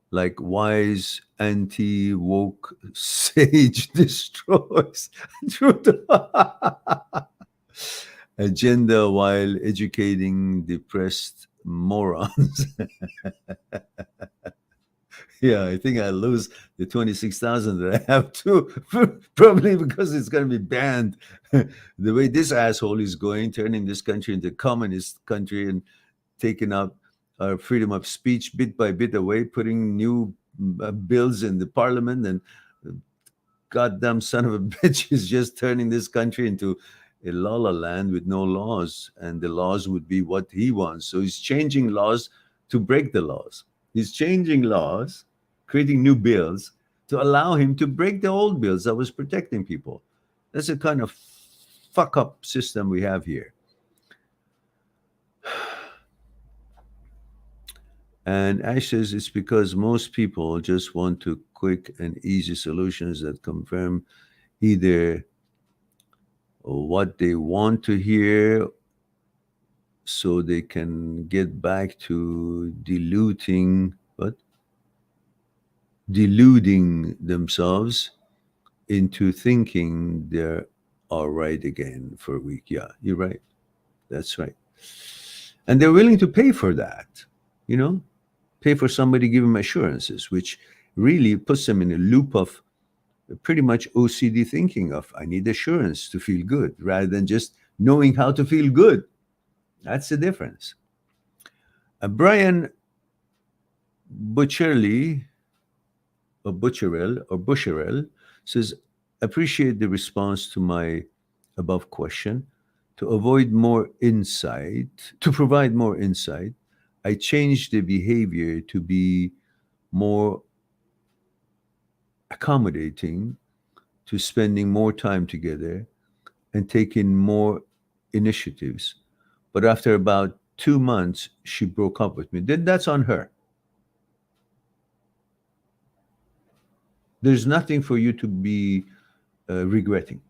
like Wise Anti-Woke Sage Destroys Truth Agenda while educating depressed morons. Yeah, I think I lose the 26,000 that I have too, probably because it's going to be banned. The way this asshole is going, turning this country into a communist country and taking up our freedom of speech bit by bit away, putting new bills in the parliament, and goddamn son of a bitch is just turning this country into a la land with no laws, and the laws would be what he wants. So he's changing laws to break the laws. He's changing laws, creating new bills to allow him to break the old bills that was protecting people. That's the kind of fuck up system we have here. And Ash says it's because most people just want to quick and easy solutions that confirm either what they want to hear so they can get back to deluding themselves into thinking they're all right again for a week. Yeah, you're right. That's right. And they're willing to pay for that, pay for somebody to give them assurances, which really puts them in a loop of pretty much OCD thinking of I need assurance to feel good rather than just knowing how to feel good. That's the difference. Brian Butcherly or Butcherell says, appreciate the response to my above question. To provide more insight, I changed the behavior to be more accommodating, to spending more time together and taking more initiatives. But after about 2 months, she broke up with me. Then that's on her. There's nothing for you to be regretting.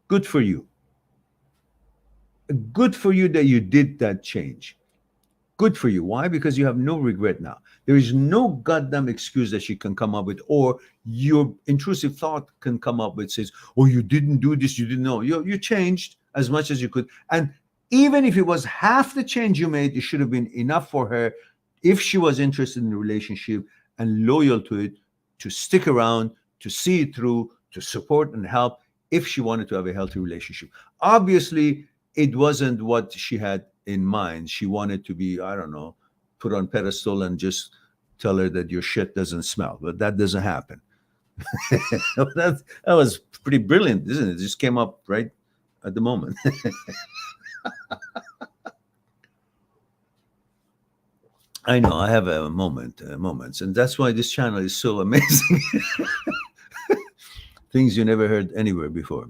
Good for you. Good for you that you did that change. Good for you. Why? Because you have no regret now. There is no goddamn excuse that she can come up with, or your intrusive thought can come up with, says, "Oh, you didn't do this, you didn't know." You changed as much as you could. And even if it was half the change you made, it should have been enough for her, if she was interested in the relationship and loyal to it, to stick around, to see it through, to support and help if she wanted to have a healthy relationship. Obviously, it wasn't what she had in mind. She wanted to be, I don't know, put on pedestal and just tell her that your shit doesn't smell. But that doesn't happen. That was pretty brilliant, isn't it? It just came up right at the moment. I know I have a moments, and that's why this channel is so amazing. Things you never heard anywhere before.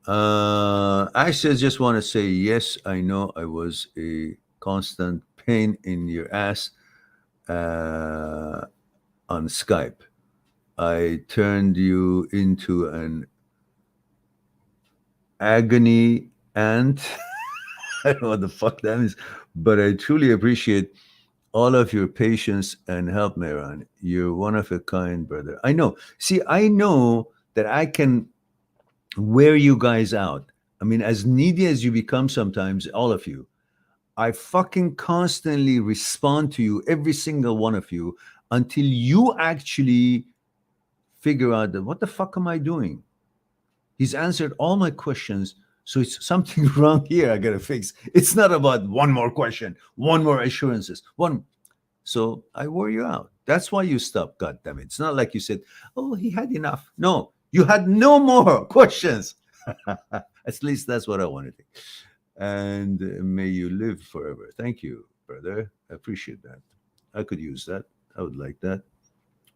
I just want to say, yes, I know I was a constant pain in your ass on Skype. I turned you into an agony ant. I don't know what the fuck that is, but I truly appreciate all of your patience and help, Mehran. You're one of a kind, brother. I know. See, I know that I can wear you guys out. I mean, as needy as you become sometimes, all of you, I fucking constantly respond to you, every single one of you, until you actually figure out that, what the fuck am I doing? He's answered all my questions. So it's something wrong here I got to fix. It's not about one more question, one more assurances, one. So I wore you out. That's why you stopped, God damn it. It's not like you said, oh, he had enough. No, you had no more questions. At least that's what I wanted to. And may you live forever. Thank you, brother. I appreciate that. I could use that. I would like that,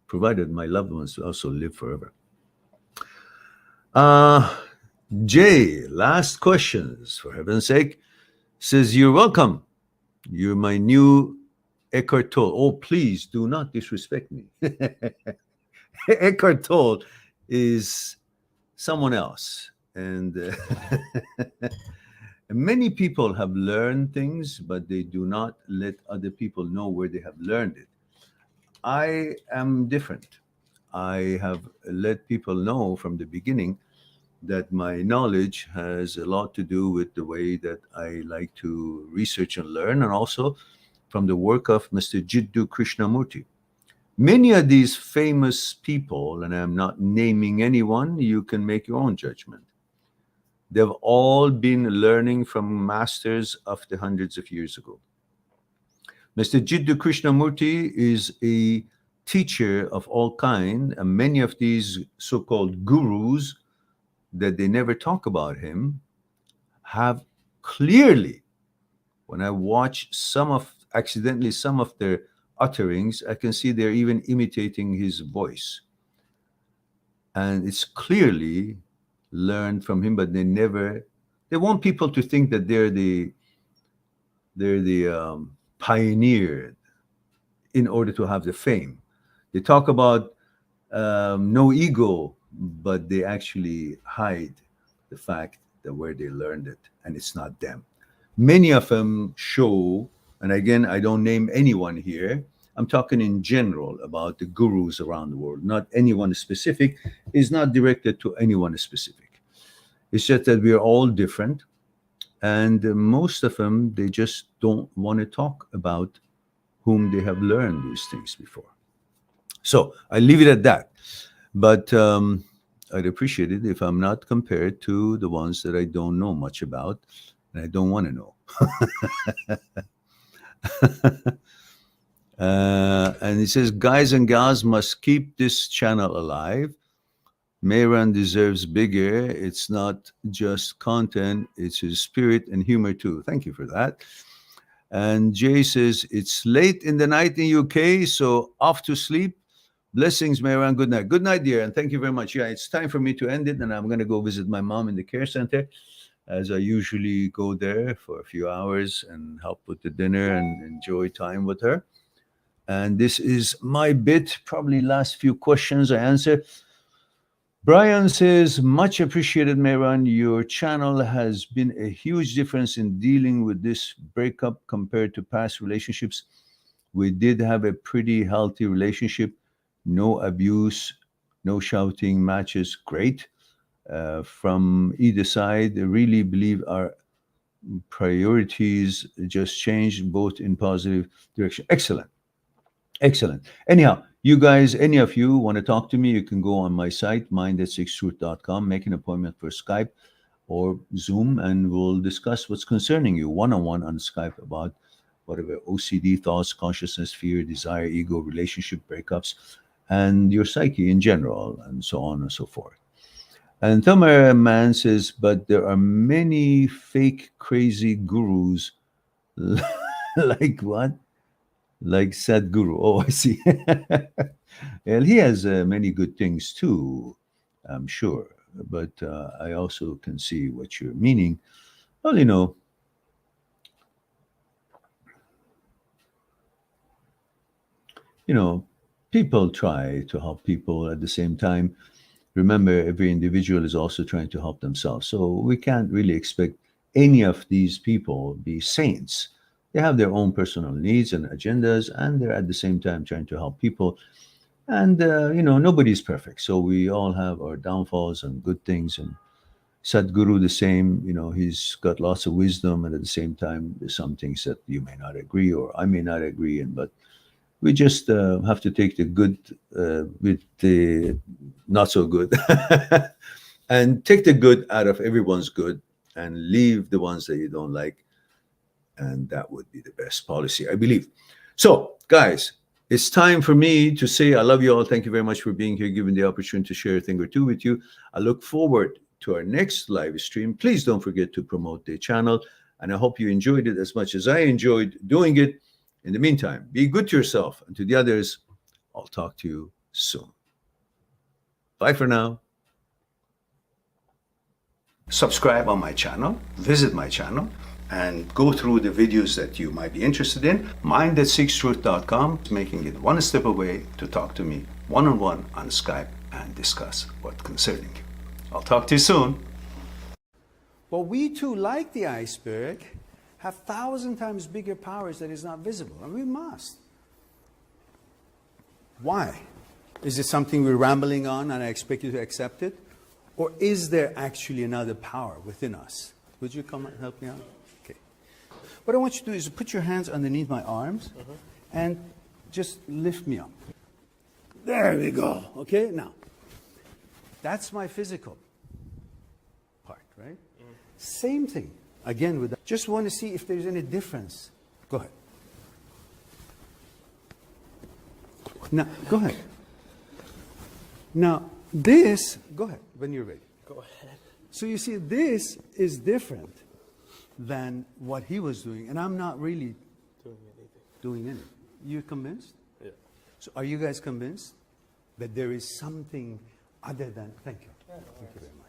provided my loved ones also live forever. Jay, last questions, for heaven's sake, says, you're welcome. You're my new Eckhart Tolle. Oh, please do not disrespect me. Eckhart Tolle is someone else. And many people have learned things, but they do not let other people know where they have learned it. I am different. I have let people know from the beginning that my knowledge has a lot to do with the way that I like to research and learn, and also from the work of Mr. Jiddu Krishnamurti. Many of these famous people, and I'm not naming anyone, you can make your own judgment. They've all been learning from masters of the hundreds of years ago. Mr. Jiddu Krishnamurti is a teacher of all kind, and many of these so-called gurus that they never talk about him have clearly, when I watch accidentally some of their utterings, I can see they're even imitating his voice. And it's clearly learned from him, but they want people to think that they're the pioneer in order to have the fame. They talk about no ego, but they actually hide the fact that where they learned it, and it's not them. Many of them show, and again, I don't name anyone here. I'm talking in general about the gurus around the world, not anyone specific. Is not directed to anyone specific. It's just that we are all different, And most of them, they just don't want to talk about whom they have learned these things before. So I leave it at that. But I'd appreciate it if I'm not compared to the ones that I don't know much about and I don't want to know. And he says, guys and gals must keep this channel alive. Mehran deserves bigger. It's not just content, it's his spirit and humor too. Thank you for that. And Jay says, it's late in the night in UK, so off to sleep. Blessings, Mehran. Good night. Good night, dear. And thank you very much. Yeah, it's time for me to end it. And I'm going to go visit my mom in the care center, as I usually go there for a few hours and help with the dinner and enjoy time with her. And this is my bit, probably last few questions I answer. Brian says, much appreciated, Mehran. Your channel has been a huge difference in dealing with this breakup compared to past relationships. We did have a pretty healthy relationship, no abuse, no shouting matches. Great. From either side, I really believe our priorities just changed both in positive direction. Excellent. Excellent. Anyhow, you guys, any of you want to talk to me, you can go on my site, mind@sixtruth.com, make an appointment for Skype or Zoom, and we'll discuss what's concerning you one-on-one on Skype about whatever OCD, thoughts, consciousness, fear, desire, ego, relationship breakups, and your psyche in general, and so on and so forth. And Thelma Man says, but there are many fake crazy gurus. Like what? Like Sadhguru. Oh, I see. Well, he has many good things too, I'm sure. But I also can see what you're meaning. Well, people try to help people at the same time. Remember, every individual is also trying to help themselves. So we can't really expect any of these people be saints. They have their own personal needs and agendas, and they're at the same time trying to help people. And, nobody's perfect. So we all have our downfalls and good things. And Sadhguru, the same, he's got lots of wisdom. And at the same time, there's some things that you may not agree or I may not agree in. But we just have to take the good with the not so good and take the good out of everyone's good and leave the ones that you don't like. And that would be the best policy, I believe. So, guys, it's time for me to say I love you all. Thank you very much for being here, giving the opportunity to share a thing or two with you. I look forward to our next live stream. Please don't forget to promote the channel. And I hope you enjoyed it as much as I enjoyed doing it. In the meantime, be good to yourself, and to the others, I'll talk to you soon. Bye for now. Subscribe on my channel, visit my channel, and go through the videos that you might be interested in. Mind@sixtruth.com, making it one step away to talk to me one-on-one on Skype and discuss what's concerning you. I'll talk to you soon. Well, we too, like the iceberg, have 1,000 times bigger powers that is not visible, and we must. Why? Is it something we're rambling on and I expect you to accept it? Or is there actually another power within us? Would you come and help me out? Okay. What I want you to do is put your hands underneath my arms and just lift me up. There we go. Okay, now, that's my physical part, right? Same thing. Again, with that. Just want to see if there's any difference. Go ahead. Now, go ahead. Now, this, go ahead, when you're ready. Go ahead. So you see, this is different than what he was doing, and I'm not really doing anything. You convinced? Yeah. So are you guys convinced that there is something other than, thank you. Yeah, Thank you very much.